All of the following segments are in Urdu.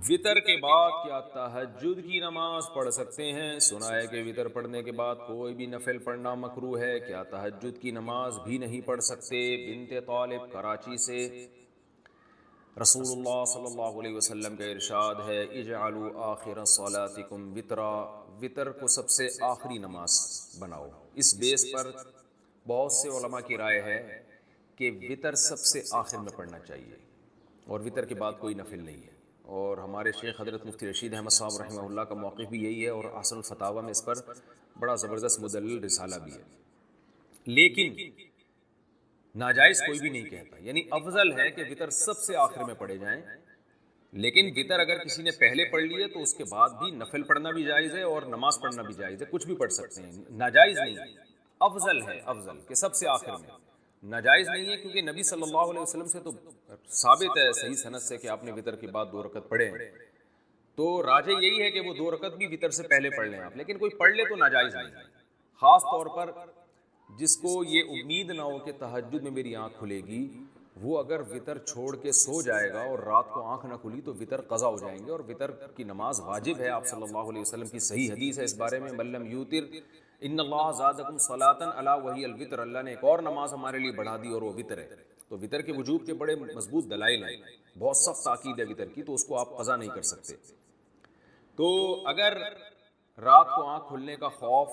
وطر کے بعد کیا تہجد کی نماز پڑھ سکتے ہیں؟ سنا ہے کہ وطر پڑھنے کے بعد کوئی بھی نفل پڑھنا مکروہ ہے، کیا تہجد کی نماز بھی نہیں پڑھ سکتے؟ بنت طالب کراچی سے۔ رسول اللہ صلی اللہ علیہ وسلم کا ارشاد ہے، اجعلوا آخر صلاتکم وطرا، وطر کو سب سے آخری نماز بناؤ۔ اس بیس پر بہت سے علماء کی رائے ہے کہ وطر سب سے آخر میں پڑھنا چاہیے اور وطر کے بعد کوئی نفل نہیں ہے، اور ہمارے شیخ حضرت مفتی رشید احمد صاحب رحمہ اللہ کا موقف بھی یہی ہے، اور احسن الفتاوی میں اس پر بڑا زبردست مدلل رسالہ بھی ہے۔ لیکن ناجائز کوئی بھی نہیں کہتا، یعنی افضل ہے کہ وطر سب سے آخر میں پڑھے جائیں، لیکن وطر اگر کسی نے پہلے پڑھ لی ہے تو اس کے بعد بھی نفل پڑھنا بھی جائز ہے اور نماز پڑھنا بھی جائز ہے، کچھ بھی پڑھ سکتے ہیں، ناجائز نہیں ہے، افضل ہے، افضل کہ سب سے آخر میں۔ ناجائز نہیں ہے کیونکہ نبی صلی اللہ علیہ وسلم سے تو ثابت ہے صحیح سند سے کہ آپ نے وطر کے بعد 2 رکعت پڑھے ہیں، تو راجح یہی ہے کہ وہ 2 رکعت بھی وطر سے پہلے پڑھ لیں آپ، لیکن کوئی پڑھ لے تو ناجائز نہیں ہے۔ خاص طور پر جس کو یہ امید نہ ہو کہ تہجد میں میری آنکھ کھلے گی، وہ اگر وطر چھوڑ کے سو جائے گا اور رات کو آنکھ نہ کھلی تو وطر قضا ہو جائیں گے، اور وطر کی نماز واجب ہے۔ آپ صلی اللہ علیہ وسلم کی صحیح حدیث ہے اس بارے میں، من لم یوتر ان اللہ زادکم صلاۃ الا وہی الوتر، اللہ نے ایک اور نماز ہمارے لیے بڑھا دی اور وہ وطر ہے۔ تو وطر کے وجوب کے بڑے مضبوط دلائل ہیں، بہت سخت تاکید ہے وطر کی، تو اس کو آپ قضا نہیں کر سکتے۔ تو اگر رات کو آنکھ کھلنے کا خوف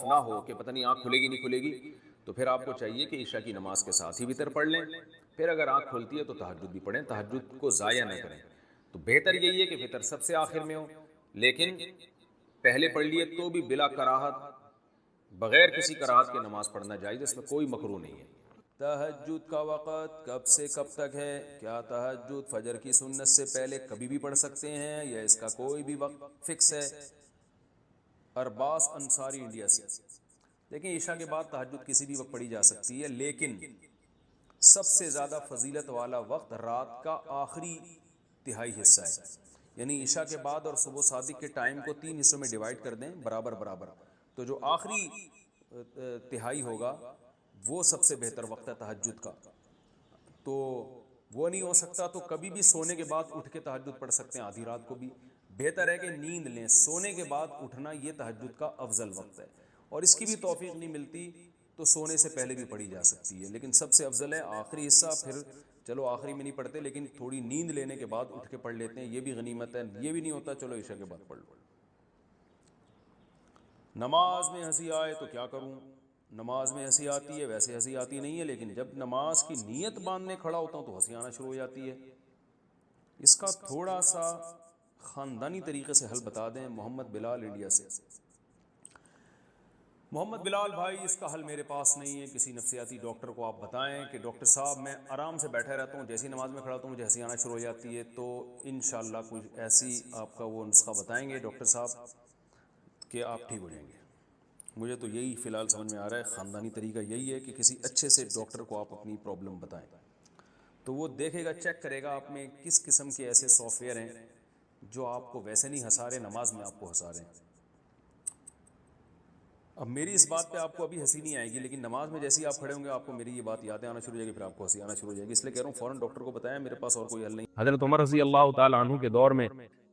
نہ ہو کہ پتہ نہیں آنکھ کھلے گی نہیں کھلے گی، تو پھر آپ کو چاہیے کہ عشاء کی نماز کے ساتھ ہی وطر پڑھ لیں، پھر اگر آنکھ کھلتی ہے تو تہجد بھی پڑھیں، تہجد کو ضائع نہ کریں۔ تو بہتر یہی ہے کہ وطر سب سے آخر میں ہو، لیکن پہلے پڑھ لیے تو بھی بلا کراہت، بغیر کسی کراہت کے نماز پڑھنا جائز، اس میں کوئی مکروہ نہیں ہے۔ تہجد کا وقت کب سے کب تک ہے؟ کیا تہجد فجر کی سنت سے پہلے کبھی بھی پڑھ سکتے ہیں یا اس کا کوئی بھی وقت فکس ہے؟ ارباس انصاری انڈیا سے۔ دیکھیں، عشاء کے بعد تہجد کسی بھی وقت پڑھی جا سکتی ہے، لیکن سب سے زیادہ فضیلت والا وقت رات کا آخری تہائی حصہ ہے، یعنی عشاء کے بعد اور صبح صادق کے ٹائم کو 3 حصوں میں ڈیوائڈ کر دیں برابر برابر، تو جو آخری تہائی ہوگا وہ سب سے بہتر وقت ہے تہجد کا۔ تو وہ نہیں ہو سکتا تو کبھی بھی سونے کے بعد اٹھ کے تہجد پڑھ سکتے ہیں، آدھی رات کو بھی۔ بہتر ہے کہ نیند لیں، سونے کے بعد اٹھنا یہ تہجد کا افضل وقت ہے، اور اس کی بھی توفیق نہیں ملتی تو سونے سے پہلے بھی پڑھی جا سکتی ہے، لیکن سب سے افضل ہے آخری حصہ۔ پھر چلو آخری میں نہیں پڑھتے لیکن تھوڑی نیند لینے کے بعد اٹھ کے پڑھ لیتے ہیں، یہ بھی غنیمت ہے۔ یہ بھی نہیں ہوتا چلو عشاء کے بعد پڑھ لو۔ نماز میں ہنسی آئے تو کیا کروں؟ نماز میں ہنسی آتی ہے، ویسے ہنسی آتی نہیں ہے، لیکن جب نماز کی نیت باندھنے کھڑا ہوتا ہوں تو ہنسی آنا شروع ہو جاتی ہے۔ اس کا تھوڑا سا خاندانی طریقے سے حل بتا دیں۔ محمد بلال انڈیا سے۔ محمد بلال بھائی، اس کا حل میرے پاس نہیں ہے، کسی نفسیاتی ڈاکٹر کو آپ بتائیں کہ ڈاکٹر صاحب میں آرام سے بیٹھا رہتا ہوں، جیسی نماز میں کھڑا ہوتا ہوں مجھے ہنسی آنا شروع ہو جاتی ہے، تو انشاءاللہ کچھ ایسی آپ کا وہ نسخہ بتائیں گے ڈاکٹر صاحب کہ آپ ٹھیک ہو جائیں گے۔ مجھے تو یہی فی الحال سمجھ میں آ رہا ہے، خاندانی طریقہ یہی ہے کہ کسی اچھے سے ڈاکٹر کو آپ اپنی پرابلم بتائیں، تو وہ دیکھے گا، چیک کرے گا آپ میں کس قسم کے ایسے سافٹ ویئر ہیں جو آپ کو ویسے نہیں ہنسا رہے، نماز میں آپ کو ہنسا رہے ہیں۔ اب میری اس بات پہ آپ کو ابھی ہنسی نہیں آئے گی، لیکن نماز میں جیسے ہی آپ کھڑے ہوں گے آپ کو میری یہ بات یاد آنا شروع ہو جائے گی، پھر آپ کو ہنسی آنا شروع ہو جائے گی، اس لیے کہہ رہا ہوں فوراً ڈاکٹر کو بتائیں، میرے پاس اور کوئی حل نہیں۔ حضرت عمر رضی اللہ تعالیٰ عنہ کے دور میں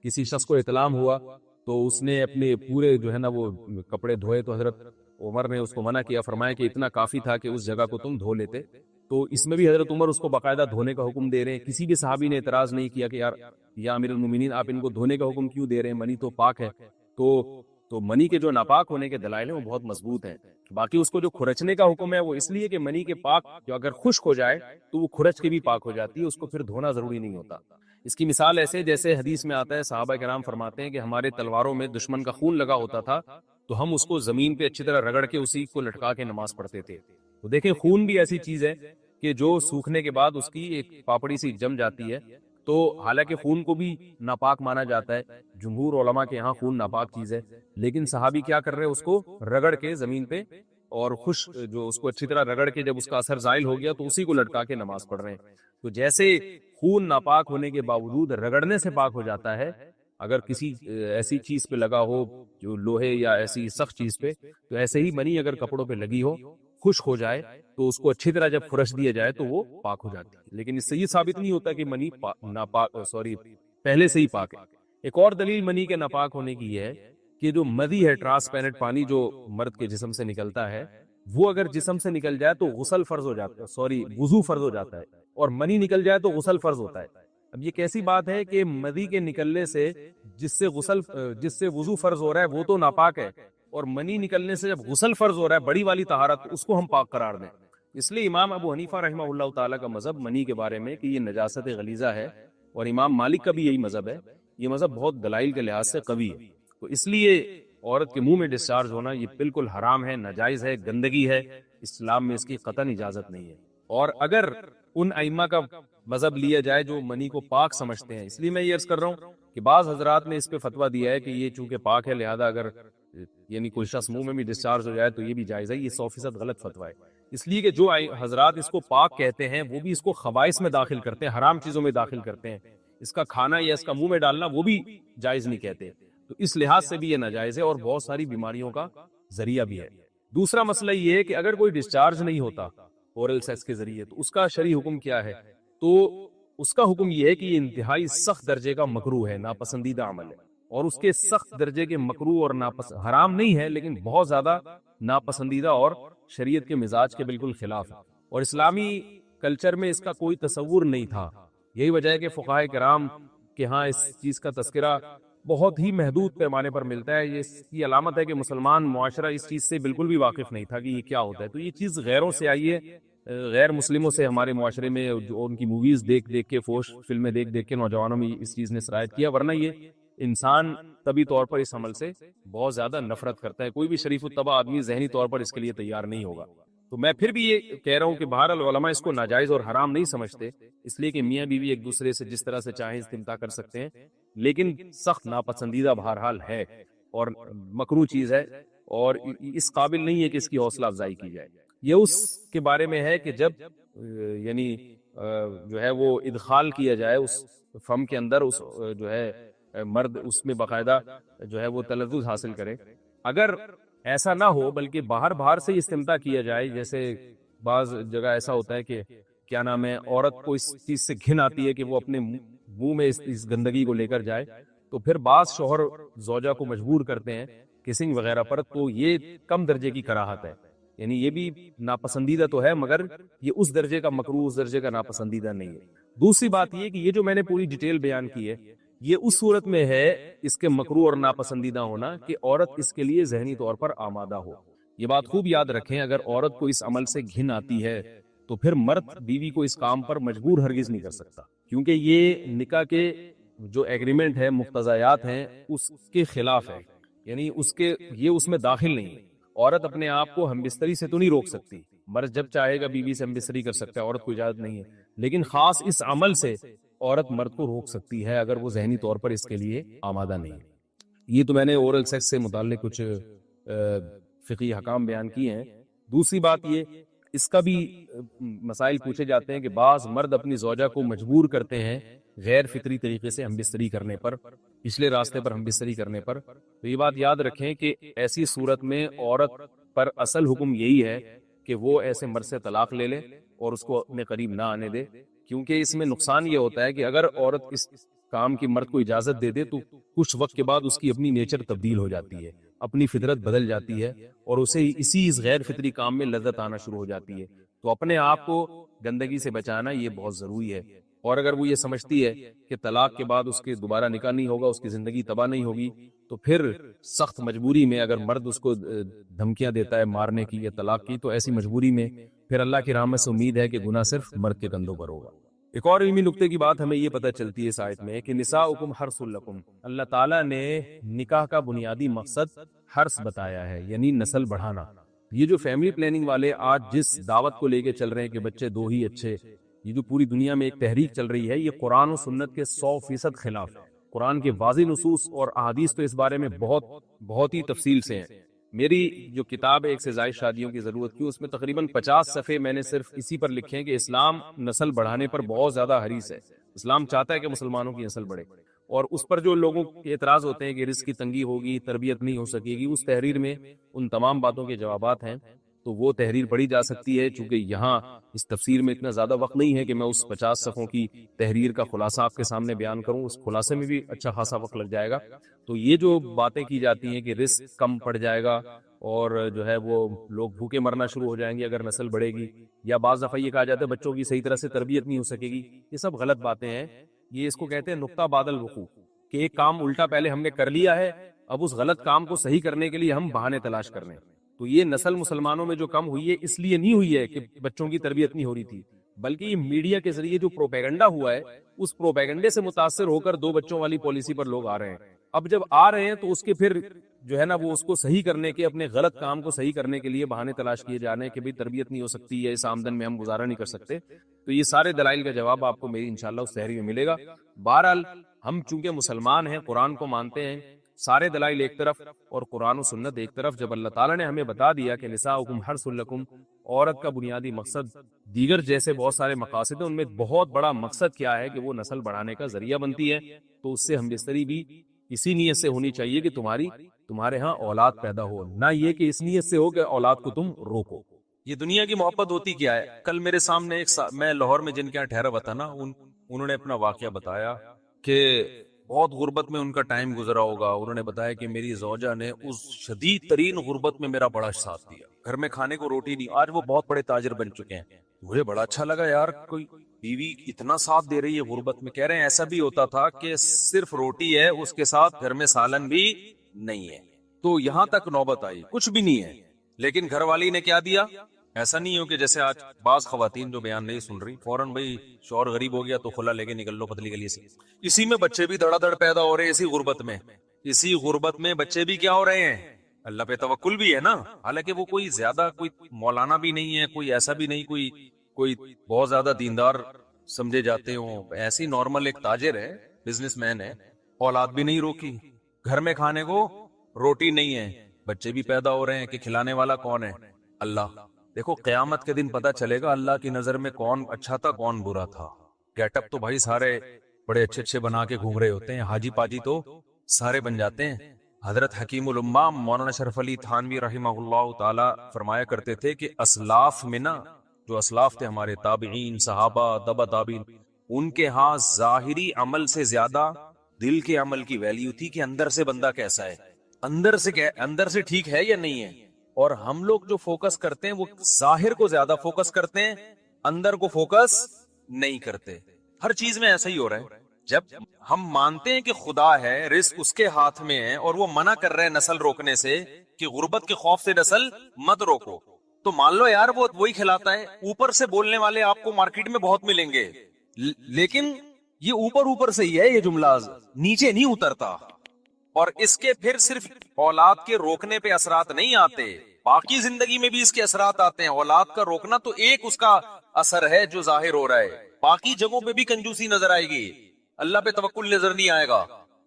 کسی شخص کو اطلام ہوا تو اس نے اپنے پورے جو ہے نا وہ کپڑے دھوئے، تو حضرت عمر نے اس کو منع کیا، فرمایا کہ اتنا کافی تھا کہ اس جگہ کو تم دھو لیتے۔ تو اس میں بھی حضرت عمر اس کو باقاعدہ دھونے کا حکم دے رہے ہیں۔ کسی بھی صحابی نے اعتراض نہیں کیا کہ یار یا امیر المومنین آپ ان کو دھونے کا حکم کیوں دے رہے ہیں، منی تو پاک ہے۔ تو منی کے جو ناپاک ہونے کے دلائل ہیں وہ بہت مضبوط ہیں۔ باقی اس کو جو کھرچنے کا حکم ہے وہ اس لیے کہ منی کے پاک جو اگر خشک ہو جائے تو وہ کھرچ کے بھی پاک ہو جاتی ہے، اس کو پھر دھونا ضروری نہیں ہوتا۔ اس کی مثال ایسے جیسے حدیث میں آتا ہے، صحابہ کرام فرماتے ہیں کہ ہمارے تلواروں میں دشمن کا خون لگا ہوتا تھا تو ہم اس کو زمین پہ اچھی طرح رگڑ کے اسی کو لٹکا کے نماز پڑھتے تھے۔ تو دیکھیں خون بھی ایسی چیز ہے کہ جو سوکھنے کے بعد اس کی ایک پاپڑی سی جم جاتی ہے، تو حالانکہ خون کو بھی ناپاک مانا جاتا ہے، جمہور علماء کے ہاں خون ناپاک چیز ہے، لیکن صحابی کیا کر رہے ہیں، اس کو رگڑ کے زمین پہ اور جو اس کو اچھی طرح رگڑ کے جب اس کا اثر زائل ہو گیا تو اسی کو لٹکا کے نماز پڑھ رہے ہیں۔ تو جیسے خون ناپاک ہونے کے باوجود رگڑنے سے پاک ہو جاتا ہے، اگر کسی ایسی چیز پہ لگا ہو جو لوہے یا ایسی سخت چیز پہ، تو ایسے ہی منی اگر کپڑوں پہ لگی ہو خشک ہو جائے تو اس کو اچھی طرح جب فرش دیا جائے تو وہ پاک ہو جاتی ہے، لیکن اس سے یہ ثابت نہیں ہوتا کہ منی ناپاک پہلے سے ہی پاک ہے۔ ایک اور دلیل منی کے ناپاک ہونے کی یہ ہے کہ جو مدی ہے، ٹرانسپیرنٹ پانی جو مرد کے جسم سے نکلتا ہے، وہ اگر جسم سے نکل جائے تو غسل فرض ہو جاتا ہے، وضو فرض ہو جاتا ہے، اور منی نکل جائے تو غسل فرض ہوتا ہے۔ اب یہ کیسی بات ہے کہ مدی کے نکلنے سے جس سے وضو فرض ہو رہا ہے وہ تو ناپاک ہے، اور منی نکلنے سے جب غسل فرض ہو رہا ہے بڑی والی طہارت، اس کو ہم پاک قرار دیں۔ اس لیے امام ابو حنیفہ رحمہ اللہ تعالیٰ کا مذہب منی کے بارے میں کہ یہ نجاست غلیظہ ہے، اور امام مالک کا بھی یہی مذہب ہے، یہ مذہب بہت دلائل کے لحاظ سے قوی ہے۔ تو اس لیے عورت کے منہ میں ڈسچارج ہونا یہ بالکل حرام ہے، ناجائز ہے، گندگی ہے، اسلام میں اس کی قطعاً اجازت نہیں ہے۔ اور اگر ان ائمہ کا مذہب لیا جائے جو منی کو پاک سمجھتے ہیں، اس لیے میں یہ عرض کر رہا ہوں کہ بعض حضرات نے اس پہ فتویٰ دیا ہے کہ یہ چونکہ پاک ہے لہذا اگر یعنی کوئی شخص منہ میں بھی ڈسچارج ہو جائے تو یہ بھی جائز ہے۔ یہ 100% غلط فتویٰ ہے، اس لیے کہ جو حضرات اس کو پاک کہتے ہیں وہ بھی اس کو خبائث میں داخل کرتے ہیں، حرام چیزوں میں داخل کرتے ہیں، اس کا کھانا یا اس کا منہ میں ڈالنا وہ بھی جائز نہیں کہتے، تو اس لحاظ سے بھی یہ ناجائز ہے اور بہت ساری بیماریوں کا ذریعہ بھی ہے۔ دوسرا مسئلہ یہ ہے کہ اگر کوئی ڈسچارج نہیں ہوتا اورل سیکس کے ذریعے تو اس کا شرعی حکم کیا ہے؟ تو اس کا حکم یہ ہے کہ یہ انتہائی سخت درجے کا مکروہ ہے، ناپسندیدہ عمل ہے، اور اس کے سخت درجے کے مکروہ اور حرام نہیں ہے لیکن بہت زیادہ ناپسندیدہ اور شریعت کے مزاج کے بالکل خلاف ہے، اور اسلامی کلچر میں اس کا کوئی تصور نہیں تھا۔ یہی وجہ ہے کہ فقہائے کرام کے ہاں اس چیز کا تذکرہ بہت ہی محدود پیمانے پر ملتا ہے۔ یہ اس کی علامت ہے کہ مسلمان معاشرہ اس چیز سے بالکل بھی واقف نہیں تھا کہ یہ کیا ہوتا ہے، تو یہ چیز غیروں سے آئی ہے، غیر مسلموں سے ہمارے معاشرے میں جو ان کی موویز دیکھ دیکھ کے، فوش فلمیں دیکھ دیکھ کے نوجوانوں میں اس چیز نے سرایت کیا، ورنہ یہ انسان طبی طور پر اس عمل سے بہت زیادہ نفرت کرتا ہے۔ کوئی بھی شریف الطبع آدمی ذہنی طور پر اس کے لیے تیار نہیں ہوگا۔ تو میں پھر بھی یہ کہہ رہا ہوں کہ بہرحال علماء اس کو ناجائز اور حرام نہیں سمجھتے، اس لیے کہ میاں بیوی ایک دوسرے سے جس طرح سے چاہیں استمتاع کر سکتے ہیں، لیکن سخت ناپسندیدہ بہرحال ہے اور مکروہ چیز ہے، اور اس قابل نہیں ہے کہ اس کی حوصلہ افزائی کی جائے۔ یہ اس کے بارے میں ہے کہ جب یعنی جو ہے وہ ادخال کیا جائے اس فم کے اندر، اس جو ہے مرد اس میں باقاعدہ جو ہے وہ تلذذ حاصل کرے، اگر ایسا نہ ہو بلکہ باہر سے استمتاع کیا جائے، جیسے بعض جگہ ایسا ہوتا ہے کہ کیا نام ہے عورت کو اس چیز سے گھن آتی ہے کہ وہ اپنے منہ میں اس گندگی کو لے کر جائے، تو پھر بعض شوہر زوجہ کو مجبور کرتے ہیں کسنگ وغیرہ پر، تو یہ کم درجے کی کراہت ہے، یعنی یہ بھی ناپسندیدہ تو ہے مگر یہ اس درجے کا مکروہ، اس درجے کا ناپسندیدہ نہیں ہے۔ دوسری بات یہ کہ یہ جو میں نے پوری ڈیٹیل بیان کی ہے یہ اس صورت میں ہے اس کے مکروہ اور ناپسندیدہ ہونا کہ عورت اس کے لیے ذہنی طور پر آمادہ ہو۔ یہ بات خوب یاد رکھیں، اگر عورت کو اس عمل سے گھن آتی ہے تو پھر مرد بیوی کو اس کام پر مجبور ہرگز نہیں کر سکتا، کیونکہ یہ نکاح کے جو ایگریمنٹ ہے، مقتضیات ہیں، اس کے خلاف ہے، یعنی یہ اس میں داخل نہیں ہے۔ عورت اپنے آپ کو ہم بستری سے تو نہیں روک سکتی، مرد جب چاہے گا بیوی سے ہم بستری کر سکتا ہے، عورت کو اجازت نہیں ہے، لیکن خاص اس عمل سے عورت مرد کو روک سکتی ہے اگر وہ ذہنی طور پر اس کے لیے آمادہ نہیں ہے۔ یہ تو میں نے اورل سیکس سے متعلق کچھ فقہی حکام بیان کیے ہیں۔ دوسری بات یہ اس کا بھی مسائل پوچھے جاتے ہیں کہ بعض مرد اپنی زوجہ کو مجبور کرتے ہیں غیر فطری طریقے سے ہم بستری کرنے پر، پچھلے راستے پر ہم بستری کرنے پر، تو یہ بات یاد رکھیں کہ ایسی صورت میں عورت پر اصل حکم یہی ہے کہ وہ ایسے مرد سے طلاق لے لے اور اس کو اپنے قریب نہ آنے دے، کیونکہ اس میں نقصان یہ ہوتا ہے کہ اگر عورت اس کام کی مرد کو اجازت دے دے تو کچھ وقت کے بعد اس کی اپنی نیچر تبدیل ہو جاتی ہے، اپنی فطرت بدل جاتی ہے، اور اسے اسی اس غیر فطری کام میں لذت آنا شروع ہو جاتی ہے۔ تو اپنے آپ کو گندگی سے بچانا یہ بہت ضروری ہے، اور اگر وہ یہ سمجھتی ہے کہ طلاق کے بعد اس کے دوبارہ نکاح نہیں ہوگا، اس کی زندگی تباہ نہیں ہوگی، تو پھر سخت مجبوری میں اگر مرد اس کو دھمکیاں دیتا ہے مارنے کی یا طلاق کی، تو ایسی مجبوری میں پھر اللہ کی رحمت سے امید ہے کہ گناہ صرف مرد کے کندھوں پر ہوگا۔ ایک اور علمی نکتے کی بات ہمیں یہ پتہ چلتی ہے اس آیت میں کہ نساؤکم حرث لکم، اللہ تعالیٰ نے نکاح کا بنیادی مقصد حرث بتایا ہے، یعنی نسل بڑھانا۔ یہ جو فیملی پلاننگ والے آج جس دعوت کو لے کے چل رہے ہیں کہ بچے دو ہی اچھے، یہ جو پوری دنیا میں ایک تحریک چل رہی ہے، یہ قرآن و سنت کے 100% خلاف ہے۔ قرآن کے واضح نصوص اور احادیث تو اس بارے میں بہت ہی تفصیل سے ہیں۔ میری جو کتاب ہے ایک سے زائد شادیوں کی ضرورت کی، اس میں تقریباً 50 صفحے میں نے صرف اسی پر لکھے ہیں کہ اسلام نسل بڑھانے پر بہت زیادہ حریص ہے، اسلام چاہتا ہے کہ مسلمانوں کی نسل بڑھے، اور اس پر جو لوگوں کے اعتراض ہوتے ہیں کہ رزق کی تنگی ہوگی، تربیت نہیں ہو سکے گی، اس تحریر میں ان تمام باتوں کے جوابات ہیں۔ تو وہ تحریر پڑھی جا سکتی ہے. چونکہ یہاں اس تفسیر میں اتنا زیادہ وقت نہیں ہے کہ میں اس 50 صفحوں کی تحریر کا خلاصہ آپ کے سامنے بیان کروں. اس خلاصے میں بھی اچھا خاصا وقت لگ جائے گا. تو یہ جو باتیں کی جاتی ہیں کہ رزق کم پڑ جائے گا اور جو ہے وہ لوگ بھوکے مرنا شروع ہو جائیں گے اگر نسل بڑھے گی, یا بعض دفعہ یہ کہا جاتا ہے بچوں کی صحیح طرح سے تربیت نہیں ہو سکے گی, یہ سب غلط باتیں ہیں. یہ اس کو کہتے ہیں نقطہ بعد الوقوع, کہ ایک کام الٹا پہلے ہم نے کر لیا ہے, اب اس غلط کام کو صحیح کرنے کے لیے ہم بہانے تلاش کر رہے ہیں. تو یہ نسل مسلمانوں میں جو کم ہوئی ہے اس لیے نہیں ہوئی ہے کہ بچوں کی تربیت نہیں ہو رہی تھی, بلکہ یہ میڈیا کے ذریعے جو پروپیگنڈا ہوا ہے اس پروپیگنڈے سے متاثر ہو کر 2 بچوں والی پالیسی پر لوگ آ رہے ہیں. اب جب آ رہے ہیں تو اس کے پھر جو ہے نا وہ اس کو صحیح کرنے کے, اپنے غلط کام کو صحیح کرنے کے لیے بہانے تلاش کیے جا رہے ہیں کہ بھئی تربیت نہیں ہو سکتی ہے, اس آمدن میں ہم گزارا نہیں کر سکتے. تو یہ سارے دلائل کا جواب آپ کو میری انشاءاللہ اس تحریر میں ملے گا. بہرحال ہم چونکہ مسلمان ہیں, قرآن کو مانتے ہیں, سارے دلائل ایک طرف اور قرآن و سنت ایک طرف. جب اللہ تعالیٰ نے ہمیں بتا دیا کہ نساؤکم حرث لکم, عورت کا بنیادی مقصد دیگر جیسے بہت سارے مقاصد ہیں, ان میں بہت بڑا مقصد کیا ہے کہ وہ نسل بڑھانے کا ذریعہ بنتی ہے. تو اس سے ہم بستری بھی اسی نیت سے ہونی چاہیے کہ تمہارے ہاں اولاد پیدا ہو, نہ یہ کہ اس نیت سے ہو کہ اولاد کو تم روکو. یہ دنیا کی محبت ہوتی کیا ہے؟ کل میرے سامنے میں لاہور میں جن کے یہاں ٹھہرا ہوا تھا نا, انہوں نے اپنا واقعہ بتایا کہ بہت غربت میں ان کا ٹائم گزرا ہوگا. انہوں نے بتایا کہ میری زوجہ نے اس شدید ترین غربت میں میرا بڑا ساتھ دیا, گھر میں کھانے کو روٹی نہیں. آج وہ بہت بڑے تاجر بن چکے ہیں. مجھے بڑا اچھا لگا یار, کوئی بیوی اتنا ساتھ دے رہی ہے غربت میں. کہہ رہے ہیں ایسا بھی ہوتا تھا کہ صرف روٹی ہے, اس کے ساتھ گھر میں سالن بھی نہیں ہے. تو یہاں تک نوبت آئی, کچھ بھی نہیں ہے, لیکن گھر والی نے کیا دیا. ایسا نہیں ہو کہ جیسے آج بعض خواتین جو بیان نہیں سن رہی, فوراً بھائی شوہر غریب ہو گیا تو خلا لے کے نکل لو پتلی گلی سے. اسی میں بچے بھی دڑا دڑ پیدا ہو رہے ہیں, اسی غربت میں بچے بھی کیا ہو رہے ہیں. اللہ پہ توکل بھی ہے نا, حالانکہ وہ کوئی زیادہ کوئی مولانا بھی نہیں ہے, کوئی ایسا بھی نہیں, کوئی بہت زیادہ دیندار سمجھے جاتے ہوں. ایسی نارمل ایک تاجر ہے, بزنس مین ہے, اولاد بھی نہیں روکی, گھر میں کھانے کو روٹی نہیں ہے, بچے بھی پیدا ہو رہے ہیں. کہ کھلانے والا کون ہے؟ اللہ. دیکھو قیامت کے دن پتا چلے گا اللہ کی نظر میں کون اچھا تھا کون برا تھا. گیٹ اپ تو بھائی سارے بڑے اچھے اچھے بنا کے گھوم رہے ہوتے ہیں, حاجی پاجی تو سارے بن جاتے ہیں. حضرت حکیم الامہ مولانا شرف علی تھانوی رحمہ اللہ تعالی فرمایا کرتے تھے کہ اسلاف میں نا, جو اسلاف تھے ہمارے تابعین, صحابہ, تبع تابعین, ان کے ہاں ظاہری عمل سے زیادہ دل کے عمل کی ویلیو تھی کہ اندر سے بندہ کیسا ہے, اندر سے ٹھیک ہے یا نہیں ہے. اور ہم لوگ جو فوکس کرتے ہیں وہ ظاہر کو زیادہ فوکس کرتے ہیں, اندر کو فوکس نہیں کرتے. ہر چیز میں ایسا ہی ہو رہا ہے. جب ہم مانتے ہیں کہ خدا ہے, رزق اس کے ہاتھ میں ہے, اور وہ منع کر رہے ہیں نسل روکنے سے کہ غربت کے خوف سے نسل مت روکو, تو مان لو یار وہ وہی کھلاتا ہے. اوپر سے بولنے والے آپ کو مارکیٹ میں بہت ملیں گے, لیکن یہ اوپر سے ہی ہے, یہ جملہ نیچے نہیں اترتا. اور اس کے پھر صرف اولاد کے روکنے پہ اثرات نہیں آتے, باقی زندگی میں بھی اس کے اثرات آتے ہیں. اولاد کا روکنا تو ایک اس کا اثر ہے جو ظاہر ہو رہا ہے, باقی جگہوں پہ بھی کنجوسی نظر آئے گی, اللہ پہ توکل نظر نہیں آئے گا.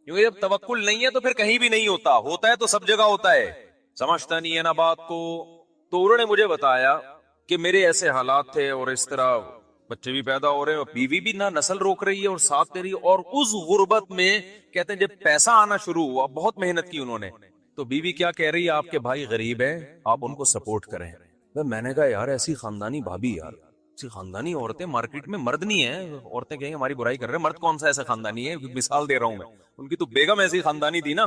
کیونکہ جب توکل نہیں ہے تو پھر کہیں بھی نہیں ہوتا ہے تو سب جگہ ہوتا ہے. سمجھتا نہیں ہے نا بات کو. تو انہوں نے مجھے بتایا کہ میرے ایسے حالات تھے اور اس طرح بچے بھی پیدا ہو رہے ہیں, اور بیوی بھی نہ نسل روک رہی ہے اور ساتھ دے رہی ہے. اور اس غربت میں کہتے ہیں جب پیسہ آنا شروع ہوا, بہت محنت کی انہوں نے, تو بیوی کیا کہہ رہی ہے, آپ کے بھائی غریب ہیں, آپ ان کو سپورٹ کریں. میں نے کہا یار ایسی خاندانی بھابی, یار ایسی خاندانی عورتیں مارکیٹ میں مرد نہیں ہیں. عورتیں کہیں ہماری برائی کر رہے ہیں, مرد کون سا ایسا خاندانی ہے, مثال دے رہا ہوں میں. ان کی تو بیگم ایسی خاندانی تھی نا.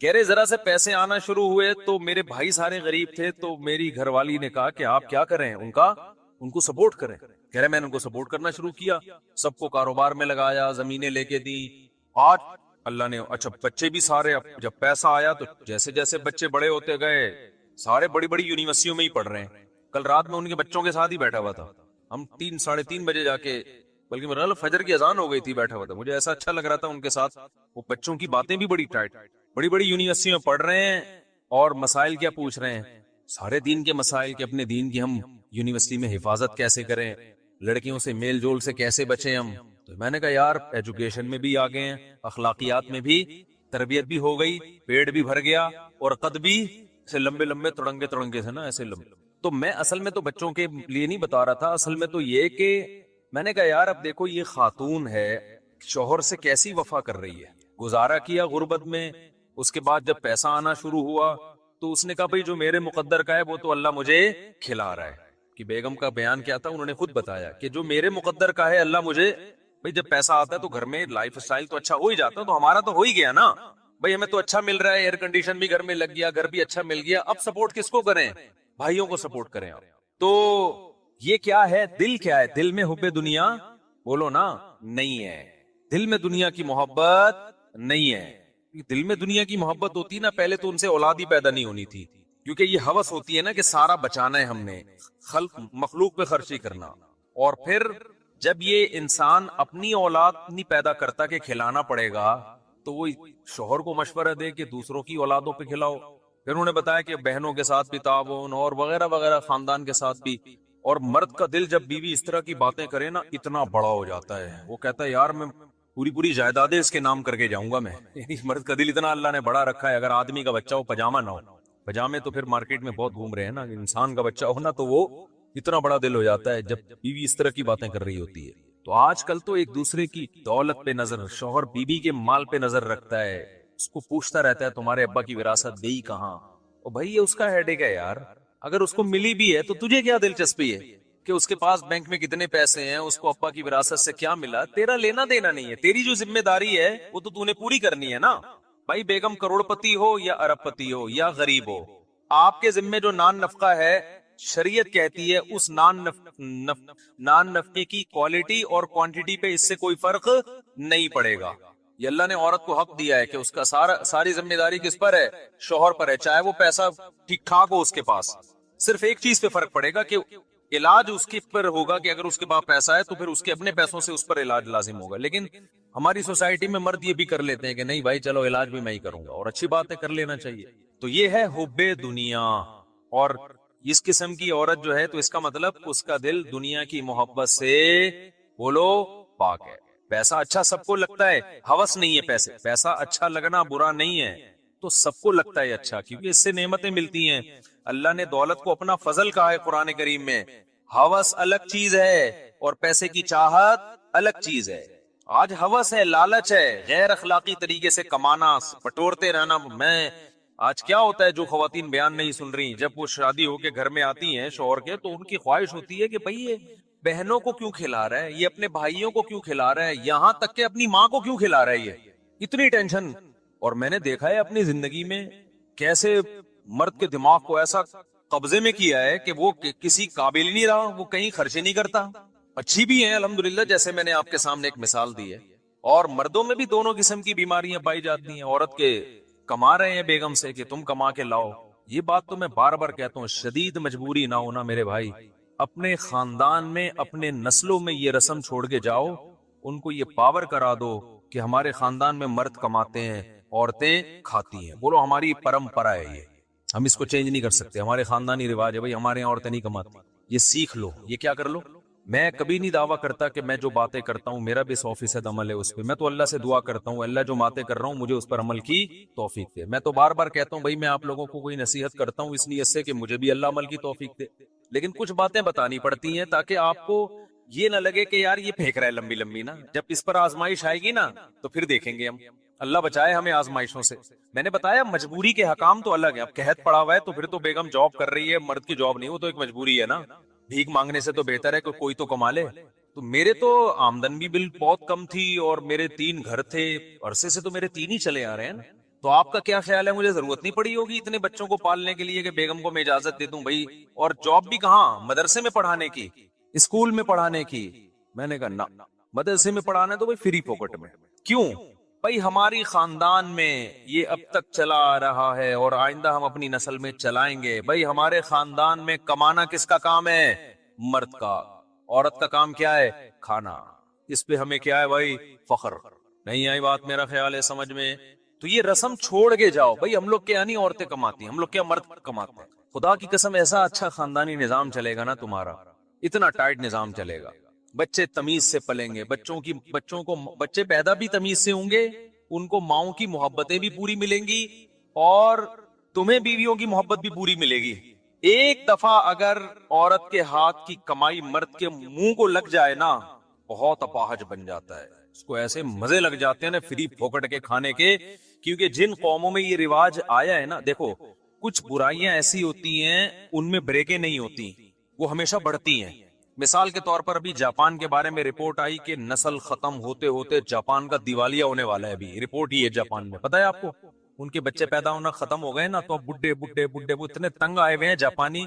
کہہ رہے ذرا سے پیسے آنا شروع ہوئے تو میرے بھائی سارے غریب تھے, تو میری گھر والی نے کہا کہ آپ کیا کریں, ان کو سپورٹ کریں. کہہ رہے میں نے ان کو سپورٹ کرنا شروع کیا, سب کو کاروبار میں لگایا, زمینیں لے کے دی. آج اللہ نے اچھا بچے بھی سارے, اب جب پیسہ آیا تو جیسے جیسے بچے بڑے ہوتے گئے سارے بڑی بڑی یونیورسٹیوں میں ہی پڑھ رہے ہیں. کل رات میں ان کے بچوں کے ساتھ ہی بیٹھا ہوا تھا, ہم 3-3:30 بجے جا کے, بلکہ میرا فجر کی اذان ہو گئی تھی, بیٹھا ہوا تھا. مجھے ایسا اچھا لگ رہا تھا ان کے ساتھ. وہ بچوں کی باتیں بھی بڑی ٹائٹ, بڑی بڑی یونیورسٹی میں پڑھ رہے ہیں, اور مسائل کیا پوچھ رہے ہیں, سارے دین کے مسائل, کہ اپنے دین کی ہم یونیورسٹی میں حفاظت کیسے کریں, لڑکیوں سے میل جول سے کیسے بچیں ہم. تو میں نے کہا یار ایجوکیشن میں بھی آگے ہیں, اخلاقیات میں بھی, تربیت بھی ہو گئی, پیٹ بھی بھر گیا, اور قد بھی سے لمبے تڑنگے سے نا ایسے لمبے. تو میں اصل میں تو بچوں کے لیے نہیں بتا رہا تھا, اصل میں تو یہ کہ میں نے کہا یار اب دیکھو یہ خاتون ہے, شوہر سے کیسی وفا کر رہی ہے, گزارا کیا غربت میں, اس کے بعد جب پیسہ آنا شروع ہوا تو اس نے کہا بھائی جو میرے مقدر کا ہے وہ تو اللہ مجھے کھلا رہا ہے. کہ بیگم کا بیان کیا تھا, انہوں نے خود بتایا کہ جو میرے مقدر کا ہے اللہ مجھے, بھائی جب پیسہ آتا ہے تو گھر میں لائف سٹائل تو اچھا ہو ہی جاتا ہے, تو ہمارا تو ہو ہی گیا نا بھائی, ہمیں تو اچھا مل رہا ہے, ایئر کنڈیشن بھی گھر میں لگ گیا, گھر بھی اچھا مل گیا, اب سپورٹ کس کو کریں, بھائیوں کو سپورٹ کریں آپ. تو یہ کیا ہے, دل کیا ہے, دل میں حب دنیا بولو نا نہیں ہے, دل میں دنیا کی محبت نہیں ہے. دل میں دنیا کی محبت ہوتی نا پہلے تو ان سے اولاد ہی پیدا نہیں ہونی تھی, کیونکہ یہ ہوس ہوتی ہے نا کہ سارا بچانا ہے ہم نے, خلق مخلوق پہ خرچی کرنا. اور پھر جب یہ انسان اپنی اولاد نہیں پیدا کرتا کہ کھلانا پڑے گا, تو وہ شوہر کو مشورہ دے کہ دوسروں کی اولادوں پہ کھلاؤ. پھر انہوں نے بتایا کہ بہنوں کے ساتھ بھی تعاون اور وغیرہ وغیرہ, خاندان کے ساتھ بھی. اور مرد کا دل جب بیوی اس طرح کی باتیں کرے نا اتنا بڑا ہو جاتا ہے, وہ کہتا ہے یار میں پوری جائیدادیں اس کے نام کر کے جاؤں گا میں. یعنی مرد کا دل اتنا اللہ نے بڑا رکھا ہے, اگر آدمی کا بچہ ہو پجامہ نہ ہو, پجامے تو پھر مارکیٹ میں بہت گھوم رہے ہیں نا, انسان کا بچہ ہو نا تو وہ اتنا بڑا دل ہو جاتا ہے جب بیوی اس طرح کی باتیں کر رہی ہوتی ہے. تو آج کل تو ایک دوسرے کی دولت پہ نظر, شوہر بیوی کے مال پہ نظر رکھتا ہے, اس کو پوچھتا رہتا ہے تمہارے ابا کی وراثت گئی کہاں. اور بھائی یہ اس کا ہیڈیک ہے یار, اگر اس کو ملی بھی ہے تو تجھے کیا دلچسپی ہے کہ اس کے پاس بینک میں کتنے پیسے ہیں, اس کو ابا کی وراثت سے کیا ملا, تیرا لینا دینا نہیں ہے. تیری جو ذمہ داری ہے وہ تو نے پوری کرنی ہے نا بھائی. بیگم کروڑ پتی ہو یا ارب پتی ہو یا غریب ہو, آپ کے ذمے جو نان نفقہ ہے شریعت کہتی ہے اس نان نفقے کی کوالٹی اور کوانٹٹی پہ اس سے کوئی فرق نہیں پڑے گا. یہ اللہ نے عورت کو حق دیا ہے کہ اس کا ساری ذمہ داری کس پر ہے, شوہر پر ہے, چاہے وہ پیسہ ٹھیک ٹھاک ہو اس کے پاس. صرف ایک چیز پہ فرق پڑے گا کہ علاج اس کے پر ہوگا, کہ اگر اس کے پاس پیسہ ہے تو پھر اس کے اپنے پیسوں سے اس پر علاج لازم ہوگا. لیکن ہماری سوسائٹی میں مرد یہ بھی کر لیتے ہیں کہ نہیں بھائی چلو علاج بھی میں ہی کروں گا, اور اچھی بات ہے کر لینا چاہیے. تو یہ ہے حب دنیا. اور اس قسم کی عورت جو ہے تو اس کا مطلب اس کا دل دنیا کی محبت سے بولو پاک ہے. پیسہ اچھا سب کو لگتا ہے, ہوس نہیں ہے پیسہ اچھا لگنا برا نہیں ہے, تو سب کو لگتا ہے اچھا, کیونکہ اس سے نعمتیں ملتی ہیں. اللہ نے دولت کو اپنا فضل کہا ہے قرآن کریم میں. ہوس الگ چیز ہے اور پیسے کی چاہت الگ چیز ہے. آج ہوس ہے, لالچ ہے, غیر اخلاقی طریقے سے کمانا, بٹورتے رہنا. میں آج کیا ہوتا ہے جو خواتین بیان نہیں سن رہی, جب وہ شادی ہو کے گھر میں آتی ہیں شوہر کے, تو ان کی خواہش ہوتی ہے کہ بھئی یہ بہنوں کو کیوں کھلا رہا ہے, یہ اپنے بھائیوں کو کیوں کھلا رہا ہے, یہاں تک کہ اپنی ماں کو کیوں کھلا رہا ہے, یہ اتنی ٹینشن. اور میں نے دیکھا ہے اپنی زندگی میں کیسے مرد کے دماغ کو ایسا قبضے میں کیا ہے کہ وہ کسی قابل ہی نہیں رہا, وہ کہیں خرچے نہیں کرتا. اچھی بھی ہیں الحمدللہ, جیسے میں نے آپ کے سامنے ایک مثال دی ہے. اور مردوں میں بھی دونوں قسم کی بیماریاں پائی جاتی ہیں. عورت کے کما رہے ہیں بیگم سے کہ تم کما کے لاؤ. یہ بات تو میں بار بار کہتا ہوں, شدید مجبوری نہ ہونا میرے بھائی. اپنے خاندان میں اپنے نسلوں میں یہ رسم چھوڑ کے جاؤ, ان کو یہ پاور کرا دو کہ ہمارے خاندان میں مرد کماتے ہیں عورتیں کھاتی ہیں. بولو ہماری پرمپرا ہے یہ, ہم اس کو چینج نہیں کر سکتے. ہمارے خاندانی رواج ہے بھائی, ہمارے یہاں عورتیں نہیں کماتی. یہ سیکھ لو, یہ کیا کر لو. میں کبھی نہیں دعویٰ کرتا کہ میں جو باتیں کرتا ہوں میرا بھی 100% عمل ہے اس پہ. میں تو اللہ سے دعا کرتا ہوں اللہ جو باتیں کر رہا ہوں مجھے اس پر عمل کی توفیق دے. میں تو بار بار کہتا ہوں بھائی میں آپ لوگوں کو کوئی نصیحت کرتا ہوں اس نیت سے کہ مجھے بھی اللہ عمل کی توفیق دے. لیکن کچھ باتیں بتانی پڑتی ہیں تاکہ آپ کو یہ نہ لگے کہ یار یہ پھینک رہا ہے لمبی لمبی نا. جب اس پر آزمائش آئے گی نا تو پھر دیکھیں گے ہم. اللہ بچائے ہمیں آزمائشوں سے. میں نے بتایا مجبوری کے حکام تو الگ ہے. اب قحط پڑا ہوا ہے تو پھر تو بیگم جاب کر رہی ہے, مرد کی جاب نہیں, وہ تو ایک مجبوری ہے نا. بھیک مانگنے سے تو بہتر ہے کہ کوئی تو کما لے. تو میرے تو آمدن بھی بل بہت کم تھی اور میرے 3 گھر تھے, عرصے سے تو میرے 3 ہی چلے آ رہے ہیں نا. تو آپ کا کیا خیال ہے, مجھے ضرورت نہیں پڑی ہوگی اتنے بچوں کو پالنے کے لیے کہ بیگم کو میں اجازت دے دوں بھائی. اور جاب بھی کہاں, مدرسے میں پڑھانے کی, اسکول میں پڑھانے کی. میں نے کہا نہ, مدرسے میں پڑھانا ہے تو بھائی فری پاکٹ میں. کیوں بھائی, ہماری خاندان میں یہ اب تک چلا آ رہا ہے اور آئندہ ہم اپنی نسل میں چلائیں گے. بھائی ہمارے خاندان میں کمانا کس کا کام ہے, مرد کا. عورت کا کام کیا ہے, کھانا. اس پہ ہمیں کیا ہے بھائی, فخر. نہیں آئی بات میرا خیال ہے سمجھ میں. تو یہ رسم چھوڑ کے جاؤ بھائی, ہم لوگ کیا نہیں عورتیں کماتی, ہم لوگ کیا مرد کماتے ہیں. خدا کی قسم ایسا اچھا خاندانی نظام چلے گا نا تمہارا, اتنا ٹائٹ نظام چلے گا. بچے تمیز سے پلیں گے, بچے پیدا بھی تمیز سے ہوں گے, ان کو ماؤں کی محبتیں بھی پوری ملیں گی اور تمہیں بیویوں کی محبت بھی پوری ملے گی. ایک دفعہ اگر عورت کے ہاتھ کی کمائی مرد کے منہ کو لگ جائے نا, بہت اپاہج بن جاتا ہے. اس کو ایسے مزے لگ جاتے ہیں نا فری پھوکٹ کے کھانے کے. کیونکہ جن قوموں میں یہ رواج آیا ہے نا, دیکھو کچھ برائیاں ایسی ہوتی ہیں ان میں بریکیں نہیں ہوتی, وہ ہمیشہ بڑھتی ہیں. مثال کے طور پر ابھی جاپان کے بارے میں رپورٹ آئی کہ نسل ختم ہوتے ہوتے جاپان کا دیوالیہ ہونے والا ہے. ابھی رپورٹ ہی ہے جاپان میں, پتہ ہے آپ کو, ان کے بچے پیدا ہونا ختم ہو گئے نا, تو بڈھے بڈھے بڈھے وہ اتنے تنگ آئے ہوئے ہیں جاپانی.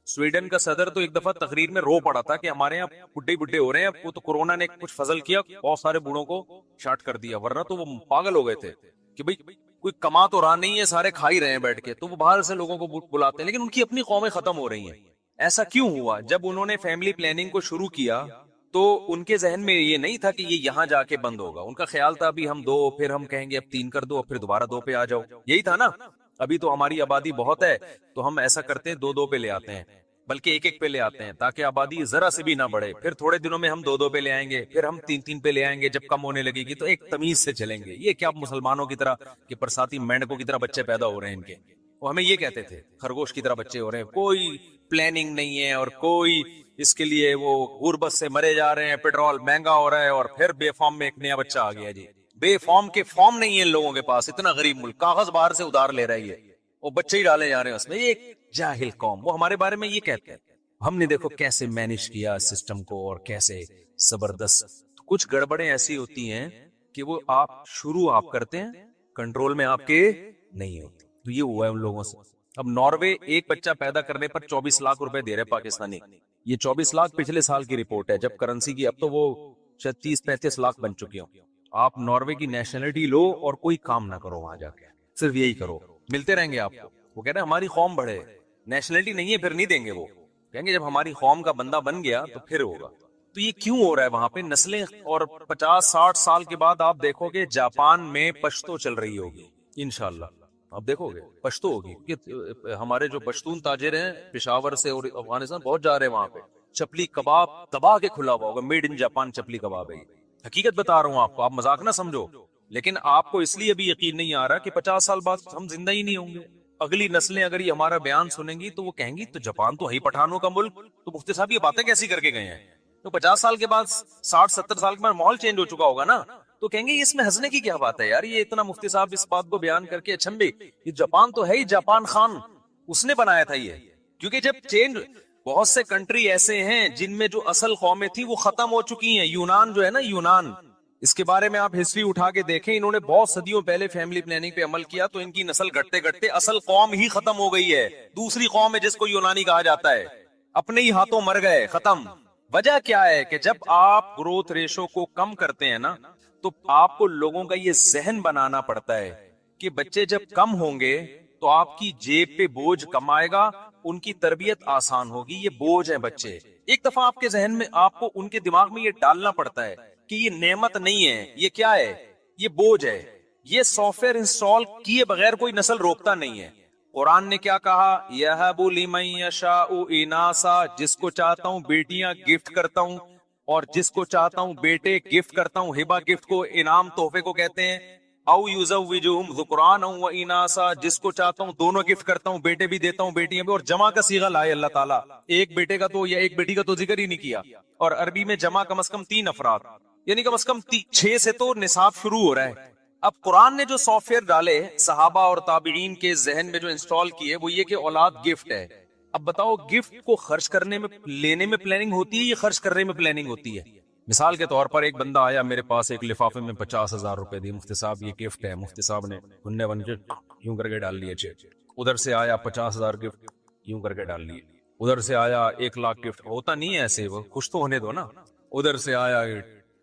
سویڈن کا صدر تو ایک دفعہ تقریر میں رو پڑا تھا کہ ہمارے یہاں بڈھے بڈھے ہو رہے ہیں. وہ تو کورونا نے کچھ فضل کیا, بہت سارے بوڑھوں کو شارٹ کر دیا, ورنہ تو وہ پاگل ہو گئے تھے کہ بھئی کوئی کما تو رہا نہیں ہے, سارے کھا ہی رہے ہیں بیٹھ کے, تو وہ باہر سے لوگوں کو بلاتے ہیں. لیکن ان کی اپنی قومیں ختم ہو رہی ہیں. ایسا کیوں ہوا؟ جب انہوں نے فیملی پلاننگ کو شروع کیا تو ان کے ذہن میں یہ نہیں تھا کہ یہ یہاں جا کے بند ہوگا. ان کا خیال تھا ابھی ہم 2, پھر ہم کہیں گے اب 3 کر دو, پھر دوبارہ 2 پہ آ جاؤ. یہی تھا نا. ابھی تو ہماری آبادی بہت ہے تو ہم ایسا کرتے ہیں 2 پہ لے آتے ہیں, بلکہ 1 پہ لے آتے ہیں تاکہ آبادی ذرا سے بھی نہ بڑھے. پھر تھوڑے دنوں میں ہم 2 پہ لے آئیں گے, پھر ہم 3 پہ لے آئیں گے. جب کم ہونے لگے گی تو ایک تمیز سے چلیں گے. یہ کیا مسلمانوں کی طرح کہ برساتی مینڈکوں کی طرح بچے پیدا ہو رہے ہیں ان کے, وہ ہمیں یہ کہتے تھے خرگوش کی طرح بچے ہو رہے ہیں, کوئی پلاننگ نہیں ہے اور کوئی اس کے لیے وہ غربت سے مرے جا رہے ہیں, پیٹرول مہنگا ہو رہا ہے, اور پھر بے فارم میں ایک نیا بچہ آ گیا. جی بے فارم کے فارم نہیں ہے ان لوگوں کے پاس, اتنا غریب ملک, کاغذ باہر سے ادھار لے رہا ہے, وہ بچے ہی ڈالے جا رہے ہیں اس میں. یہ ایک جاہل قوم, وہ ہمارے بارے میں یہ کہتے ہیں. ہم نے دیکھو کیسے مینج کیا سسٹم کو اور کیسے زبردست. کچھ گڑبڑیں ایسی ہوتی ہیں کہ وہ آپ شروع کرتے ہیں, کنٹرول میں آپ کے نہیں ہوتی. تو یہ ہوا ہے ان لوگوں سے. اب ناروے ایک بچہ پیدا کرنے پر 24 لاکھ روپے دے رہے پاکستانی. یہ 24 لاکھ پچھلے سال کی رپورٹ ہے جب کرنسی کی, اب تو وہ 30-35 لاکھ بن چکی ہوں. آپ ناروے کی نیشنلٹی لو اور کوئی کام نہ کرو وہاں جا کے, صرف یہی کرو, ملتے رہیں گے آپ کو. وہ کہہ رہے ہیں ہماری قوم بڑھے, نیشنلٹی نہیں ہے پھر نہیں دیں گے. وہ کہیں گے جب ہماری قوم کا بندہ بن گیا تو پھر ہوگا. تو یہ کیوں ہو رہا ہے وہاں پہ نسلیں؟ اور 50-60 سال کے بعد آپ دیکھو گے جاپان میں پشتو چل رہی ہوگی انشاءاللہ. آپ دیکھو گے پشتو ہوگی, کہ ہمارے جو پشتون تاجر ہیں پشاور سے اور افغانستان بہت جا رہے ہیں وہاں پہ. چپلی کباب دبا کے کھلا ہوا ہوگا, میڈ ان جاپان چپلی کباب ہے. حقیقت بتا رہا ہوں آپ کو, آپ مذاق نہ سمجھو. لیکن آپ کو اس لیے ابھی یقین نہیں آ رہا کہ 50 سال بعد ہم زندہ ہی نہیں ہوں گے. اگلی نسلیں اگر یہ ہمارا بیان سنیں گی تو وہ کہیں گی تو جاپان تو ہے پٹھانوں کا ملک, تو مفتی صاحب یہ باتیں کیسی کر کے گئے ہیں. تو 50 سال کے بعد 60-70 سال کے بعد ماحول چینج ہو چکا ہوگا نا, تو کہیں گے اس میں ہنسنے کی کیا بات ہے یار. یہ اتنا مفتی صاحب اس بات کو بیان کر کے اچھمبے, یہ جاپان تو ہے ہی, جاپان خان اس نے بنایا تھا یہ. کیونکہ جب چینج, بہت سے کنٹری ایسے ہیں جن میں جو اصل قومیں تھیں وہ ختم ہو چکی ہیں. یونان جو ہے نا, یونان, اس کے بارے میں آپ ہسٹری اٹھا کے دیکھیں, انہوں نے بہت صدیوں پہلے فیملی پلاننگ پہ عمل کیا تو ان کی نسل گھٹتے گھٹتے اصل قوم ہی ختم ہو گئی ہے. دوسری قوم ہے جس کو یونانی کہا جاتا ہے, اپنے ہی ہاتھوں مر گئے, ختم. وجہ کیا ہے کہ جب آپ گروتھ ریشو کو کم کرتے ہیں نا, تو آپ کو لوگوں کا یہ ذہن بنانا پڑتا ہے کہ بچے جب کم ہوں گے تو آپ کی جیب پہ بوجھ کم آئے گا, ان کی تربیت آسان ہوگی. یہ بوجھ ہیں بچے. ایک دفعہ آپ کے ذہن میں, آپ کو ان کے دماغ میں یہ ڈالنا پڑتا ہے کہ یہ نعمت نہیں ہے, یہ کیا ہے, یہ بوجھ ہے. یہ سافٹ ویئر انسٹال کیے بغیر کوئی نسل روکتا نہیں ہے. قرآن نے کیا کہا, یَهَبُ لِمَن یَشَاءُ إِنَاثًا, جس کو چاہتا ہوں بیٹیاں گفٹ کرتا ہوں, اور جس کو چاہتا ہوں بیٹے گفٹ کرتا ہوں. ہبہ گفٹ کو, انعام تحفے کو کہتے ہیں. او یزوجہم ذکرانا و اناثا, جس کو چاہتا ہوں دونوں گفٹ کرتا ہوں, بیٹے بھی دیتا ہوں بیٹیاں بھی. اور جمع کا صیغہ لائے اللہ تعالیٰ, ایک بیٹے کا تو یا ایک بیٹی کا تو ذکر ہی نہیں کیا. اور عربی میں جمع کم از کم 3 افراد, یعنی کم از کم 6 سے تو نصاب شروع ہو رہا ہے. اب قرآن نے جو سافٹ ویئر ڈالے صحابہ اور تابعین کے ذہن میں جو انسٹال کیے وہ یہ کہ اولاد گفٹ ہے. اب بتاؤ, گفٹ کو خرچ کرنے میں, لینے میں پلاننگ ہوتی ہے یا خرچ کرنے میں پلاننگ ہوتی ہے؟ مثال کے طور پر ایک بندہ آیا میرے پاس, ایک لفافے میں 50,000 روپے دی, مفتی صاحب یہ گفٹ ہے. مفتی صاحب نے گننے بن کے یوں کر کے ڈال لیے چیک. ادھر سے آیا 50,000 گفٹ, یوں کر کے ڈال لیے. ادھر سے آیا 1 لاکھ گفٹ. ہوتا نہیں ہے ایسے, وہ خوش تو ہونے دو نا. ادھر سے آیا,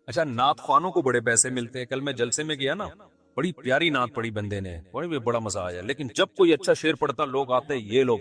اچھا نعت خوانوں کو بڑے پیسے ملتے ہیں. کل میں جلسے میں گیا نا, بڑی پیاری نعت پڑی بندے نے, بڑا مزہ آیا. لیکن جب کوئی اچھا شعر پڑھتا لوگ آتے, یہ لوگ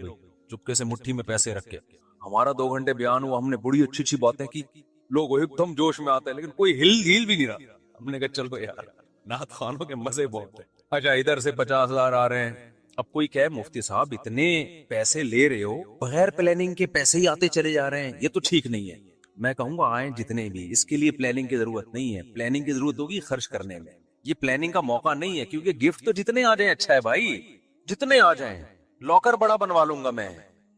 چپکے سے مٹھی میں پیسے رکھ کے, ہمارا 2 گھنٹے بیان ہوا, ہم نے بڑی اچھی اچھی باتیں کی, لوگ ایک دم جوش میں آتے ہیں لیکن کوئی ہل بھی نہیں رہا. ہم نے کہا چلو یار, نعت خوانوں کے مزے بہت ہیں. اچھا ادھر سے 50,000 آ رہے ہیں. اب کوئی کہے مفتی صاحب اتنے پیسے لے رہے ہو, بغیر پلاننگ کے پیسے ہی آتے چلے جا رہے ہیں, یہ تو ٹھیک نہیں ہے. میں کہوں گا آئیں جتنے بھی, اس کے لیے پلاننگ کی ضرورت نہیں ہے. پلاننگ کی ضرورت ہوگی خرچ کرنے میں. یہ پلاننگ کا موقع نہیں ہے, کیونکہ گفٹ تو جتنے آ جائیں اچھا ہے بھائی, جتنے آ جائیں. لاکر بڑا بنوا لوں گا میں,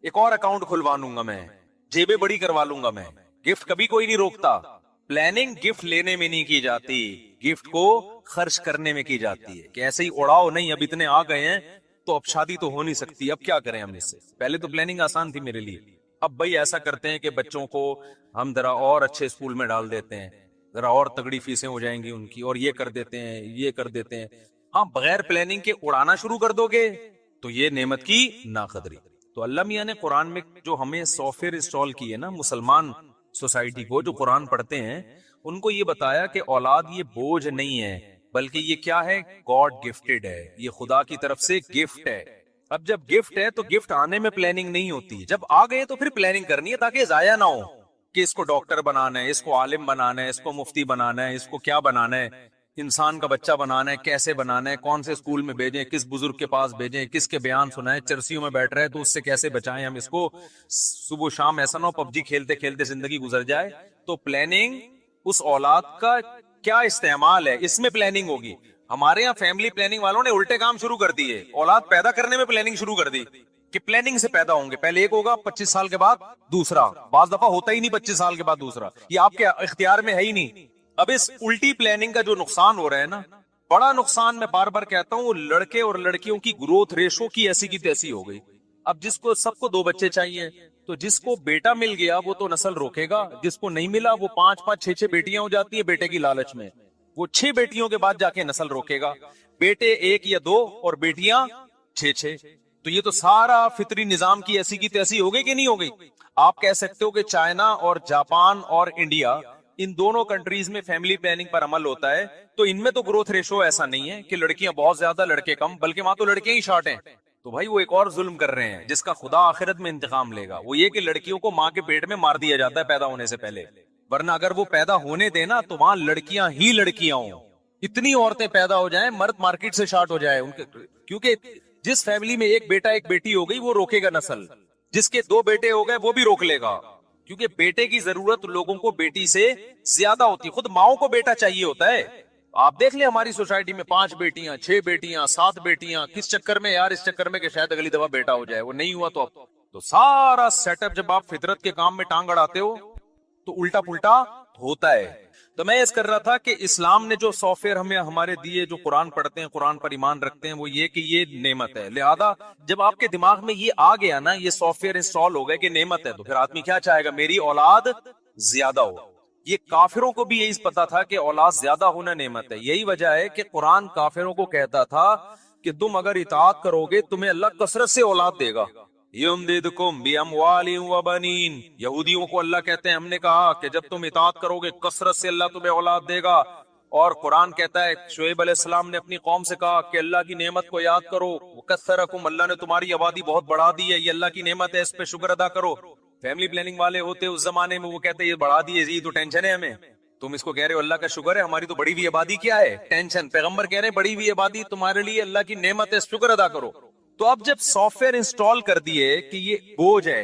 ایک اور اکاؤنٹ کھلوا لوں گا میں, جیبیں بڑی کروا لوں گا میں. گفٹ کبھی کوئی نہیں روکتا. پلاننگ گفٹ لینے میں نہیں کی جاتی, گفٹ کو خرچ کرنے میں کی جاتی ہے. کہ ایسے ہی اڑاؤ نہیں, اب اتنے آ گئے ہیں تو اب شادی تو ہو نہیں سکتی, اب کیا کریں ہم اس سے. پہلے تو پلاننگ آسان تھی میرے لیے, اب بھائی ایسا کرتے ہیں کہ بچوں کو ہم ذرا اور اچھے اسکول میں ڈال دیتے ہیں, ذرا اور تگڑی فیسیں ہو جائیں گی ان کی, اور یہ کر دیتے ہیں, یہ کر دیتے ہیں. ہاں, بغیر پلاننگ کے اڑانا شروع کر دو گے تو یہ نعمت کی ناقدری. تو اللہ میاں نے قرآن میں جو ہمیں سافٹ ویئر انسٹال کی ہے نا, مسلمان سوسائٹی کو جو قرآن پڑھتے ہیں ان کو یہ بتایا کہ اولاد یہ بوجھ نہیں ہے, بلکہ یہ کیا ہے, گاڈ گفٹڈ ہے, یہ خدا کی طرف سے گفٹ ہے. اب جب گفٹ ہے تو گفٹ آنے میں پلاننگ نہیں ہوتی, جب آ گئے تو پھر پلاننگ کرنی ہے تاکہ ضائع نہ ہو, کہ اس کو ڈاکٹر بنانا ہے, اس کو عالم بنانا ہے, اس کو مفتی بنانا ہے, اس کو کیا بنانا ہے, انسان کا بچہ بنانا ہے, کیسے بنانا ہے, کون سے اسکول میں بھیجیں, کس بزرگ کے پاس بھیجیں, کس کے بیان سنائیں, چرسیوں میں بیٹھ رہے تو اس سے کیسے بچائیں ہم اس کو, صبح شام ایسا نہ ہو پب جی کھیلتے کھیلتے زندگی گزر جائے. تو پلاننگ اس اولاد کا کیا استعمال ہے اس میں پلاننگ ہوگی. ہمارے یہاں فیملی پلاننگ والوں نے الٹے کام شروع کر دیے, اولاد پیدا کرنے میں پلاننگ شروع کر دی کہ پلاننگ سے پیدا ہوں گے, پہلے ایک ہوگا 25 سال کے بعد دوسرا, بعض دفعہ ہوتا ہی نہیں 25 سال کے بعد دوسرا, یہ آپ کے اختیار میں ہے ہی نہیں. اب اس الٹی پلاننگ کا جو نقصان ہو رہا ہے نا, بڑا نقصان, میں بار بار کہتا ہوں, وہ لڑکے اور لڑکیوں کی گروتھ ریشو کی ایسی کی تیسی ہو گئی. اب جس کو سب کو 2 بچے چاہیے, تو جس کو بیٹا مل گیا وہ تو نسل روکے گا, جس کو نہیں ملا وہ 5-5 6-6 بیٹیاں ہو جاتی ہیں بیٹے کی لالچ میں, وہ 6 بیٹیوں کے بعد جا کے نسل روکے گا. بیٹے 1 یا 2 اور بیٹیاں 6-6, تو یہ تو سارا فطری نظام کی ایسی کی تیسی ہو گئی کہ نہیں ہو گئی. آپ کہہ سکتے ہو کہ چائنا اور جاپان اور انڈیا, ان دونوں کنٹریز میں فیملی پلاننگ پر عمل ہوتا ہے, تو ان میں تو گروتھ ریشو ایسا نہیں ہے کہ لڑکیاں بہت زیادہ لڑکے کم, بلکہ وہاں تو لڑکیاں ہی شارٹ ہیں. تو بھائی وہ ایک اور ظلم کر رہے ہیں جس کا خدا آخرت میں انتقام لے گا, وہ یہ کہ لڑکیوں کو ماں کے پیٹ میں مار دیا جاتا ہے پیدا ہونے سے پہلے, ورنہ اگر وہ پیدا ہونے دینا تو وہاں لڑکیاں ہی لڑکیاں ہوں, اتنی عورتیں پیدا ہو جائیں, مرد مارکیٹ سے شارٹ ہو جائے ان کے, کیونکہ جس فیملی میں ایک بیٹا ایک بیٹی ہو گئی وہ روکے گا نسل, جس کے 2 بیٹے ہو گئے وہ بھی روک لے گا, کیونکہ بیٹے کی ضرورت لوگوں کو بیٹی سے زیادہ ہوتی, خود ماؤں کو بیٹا چاہیے ہوتا ہے. آپ دیکھ لیں ہماری سوسائٹی میں 5 بیٹیاں 6 بیٹیاں 7 بیٹیاں, کس چکر میں یار, اس چکر میں کہ شاید اگلی دفعہ بیٹا ہو جائے, وہ نہیں ہوا تو اب تو سارا سیٹ اپ, جب آپ فطرت کے کام میں ٹانگ اڑاتے ہو تو الٹا پلٹا ہوتا ہے. تو میں اس کر رہا تھا کہ اسلام نے جو سافٹ ویئر ہمیں ہمارے دیے, جو قرآن پڑھتے ہیں, قرآن پر ایمان رکھتے ہیں, وہ یہ کہ یہ نعمت ہے. لہذا جب آپ کے دماغ میں یہ آ گیا نا, یہ سافٹ ویئر انسٹال ہو گئے کہ نعمت ہے, تو پھر آدمی کیا چاہے گا, میری اولاد زیادہ ہو. یہ کافروں کو بھی یہی پتا تھا کہ اولاد زیادہ ہونا نعمت ہے. یہی وجہ ہے کہ قرآن کافروں کو کہتا تھا کہ تم اگر اطاعت کرو گے تمہیں اللہ کثرت سے اولاد دے گا. یمددکم باموال وبنین, یہودیوں کو اللہ کہتے ہیں ہم نے کہا کہ جب تم اطاعت کرو گے کثرت سے اللہ تمہیں اولاد دے گا. اور قرآن کہتا ہے, شعیب علیہ السلام نے اپنی قوم سے کہا کہ اللہ کی نعمت کو یاد کرو, وکثرکم, اللہ نے تمہاری آبادی بہت بڑھا دی ہے, یہ اللہ کی نعمت ہے, اس پہ شکر ادا کرو. فیملی پلاننگ والے ہوتے اس زمانے میں, وہ کہتے یہ بڑھا دیے جی, تو ٹینشن ہے ہمیں, تم اس کو کہہ رہے ہو اللہ کا شکر ہے, ہماری تو بڑی ہوئی آبادی کیا ہے, ٹینشن. پیغمبر کہہ رہے ہیں بڑی ہوئی آبادی تمہارے لیے اللہ کی نعمت ہے, شکر ادا کرو. تو اب جب سافٹ ویئر انسٹال کر دیے کہ یہ بوجھ ہے,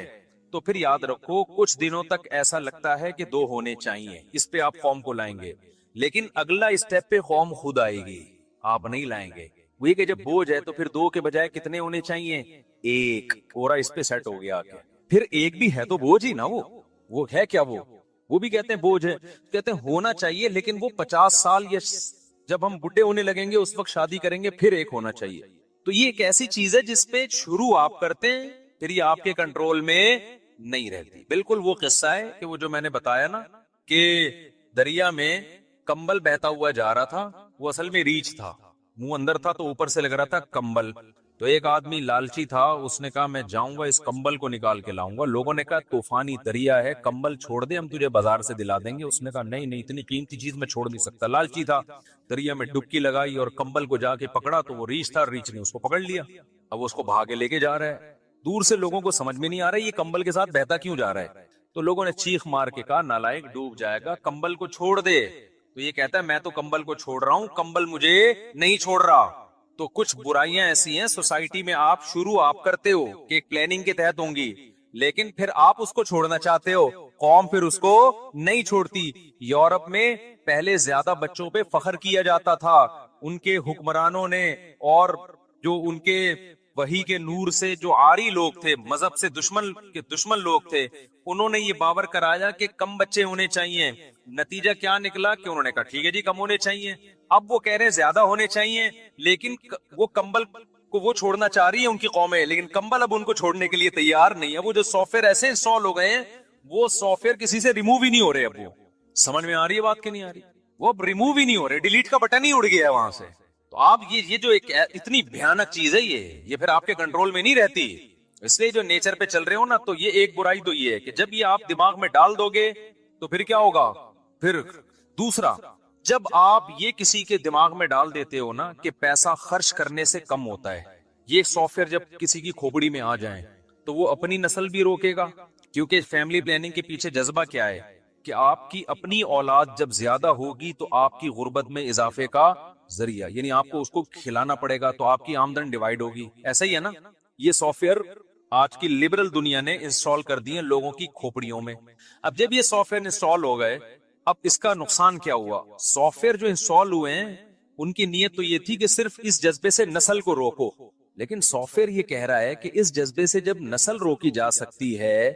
تو پھر یاد رکھو کچھ دنوں تک ایسا لگتا ہے کہ 2 ہونے چاہیے, اس پہ آپ قوم کو لائیں گے, لیکن اگلا اسٹیپ پہ قوم خود آئے گی, آپ نہیں لائیں گے. وہی کہ جب بوجھ ہے تو پھر 2 کے بجائے کتنے ہونے چاہیے, 1, پورا اس پہ سیٹ ہو گیا. پھر 1 بھی ہے تو بوجھ ہی نا, وہ ہے کیا, وہ بھی کہتے ہیں بوجھ ہے, کہتے ہیں ہونا چاہیے, لیکن وہ 50 سال یا جب ہم بڈھے ہونے لگیں گے اس وقت شادی کریں گے, پھر 1 ہونا چاہیے. تو یہ ایک ایسی چیز ہے جس پہ شروع آپ کرتے ہیں, پھر یہ آپ کے کنٹرول میں نہیں رہتی. بالکل وہ قصہ ہے کہ وہ جو میں نے بتایا نا کہ دریا میں کمبل بہتا ہوا جا رہا تھا, وہ اصل میں ریچھ تھا, منہ اندر تھا تو اوپر سے لگ رہا تھا کمبل. تو ایک آدمی لالچی تھا, اس نے کہا میں جاؤں گا اس کمبل کو نکال کے لاؤں گا. لوگوں نے کہا طوفانی دریا ہے, کمبل چھوڑ دے, ہم تجھے بازار سے دلا دیں گے. اس نے کہا نہیں, اتنی قیمتی چیز میں چھوڑ نہیں سکتا. لالچی تھا, دریا میں ڈبکی لگائی اور کمبل کو جا کے پکڑا, تو وہ ریچھ تھا, ریچھ نے اس کو پکڑ لیا. اب اس کو بھاگے لے کے جا رہا ہے. دور سے لوگوں کو سمجھ میں نہیں آ رہا یہ کمبل کے ساتھ بہتا کیوں جا رہا ہے. تو لوگوں نے چیخ مار کے کہا نالائق ڈوب جائے گا, کمبل کو چھوڑ دے. تو یہ کہتا ہے میں تو کمبل کو چھوڑ رہا ہوں, کمبل مجھے نہیں چھوڑ رہا. تو کچھ برائیاں ایسی ہیں سوسائٹی میں, آپ شروع آپ کرتے ہو کہ ایک پلاننگ کے تحت ہوں گی, لیکن پھر آپ اس کو چھوڑنا چاہتے ہو, قوم پھر اس کو نہیں چھوڑتی. یورپ میں پہلے زیادہ بچوں پہ فخر کیا جاتا تھا, ان کے حکمرانوں نے اور جو ان کے وحی کے نور سے جو عاری لوگ تھے, مذہب سے دشمن لوگ تھے, انہوں نے یہ باور کرایا کہ کم بچے ہونے چاہیے. نتیجہ کیا نکلا کہ انہوں نے کہا ٹھیک ہے جی کم ہونے چاہیے. اب وہ کہہ رہے ہیں زیادہ ہونے چاہیے, لیکن وہ کمبل کو وہ چھوڑنا چاہ رہی ہے ان کی قومیں، لیکن کمبل اب ان کو چھوڑنے کے لیے تیار نہیں ہے. وہ جو سافٹ ویئر ایسے انسٹال ہو گئے ہیں وہ سافٹ ویئر کسی سے ریموو ہی نہیں ہو رہے. اب وہ سمجھ میں آ رہی ہے بات کہ نہیں آ رہی؟ وہ اب ریموو ہی نہیں ہو رہے، ڈیلیٹ کا بٹن ہی اڑ گیا ہے وہاں سے. تو آپ یہ جو ایک اتنی بھیانک چیز ہے یہ پھر آپ کے کنٹرول میں نہیں رہتی. اس لیے جو نیچر پہ چل رہے ہو نا، تو یہ ایک برائی تو یہ ہے کہ جب یہ آپ دماغ میں ڈال دو گے تو پھر کیا ہوگا. پھر دوسرا، جب آپ یہ کسی کے دماغ میں ڈال دیتے ہو نا کہ پیسہ خرچ کرنے سے کم ہوتا ہے، یہ سافٹ ویئر جب کسی کی کھوپڑی میں آ جائیں تو وہ اپنی نسل بھی روکے گا. کیونکہ فیملی پلاننگ کے پیچھے جذبہ کیا ہے کہ آپ کی اپنی اولاد جب زیادہ ہوگی تو آپ کی غربت میں اضافے کا ذریعہ، یعنی آپ کو اس کو کھلانا پڑے گا تو آپ کی آمدن ڈیوائیڈ ہوگی. ایسا ہی ہے نا. یہ سافٹ ویئر آج کی لبرل دنیا نے انسٹال کر دیے لوگوں کی کھوپڑیوں میں. اب جب یہ سافٹ ویئر انسٹال ہو گئے، اب اس کا نقصان کیا ہوا؟ سافٹ ویئر جو انسٹال ہوئے ہیں ان کی نیت تو یہ تھی کہ صرف اس جذبے سے نسل کو روکو، لیکن سافٹ ویئر یہ کہہ رہا ہے کہ اس جذبے سے جب نسل روکی جا سکتی ہے،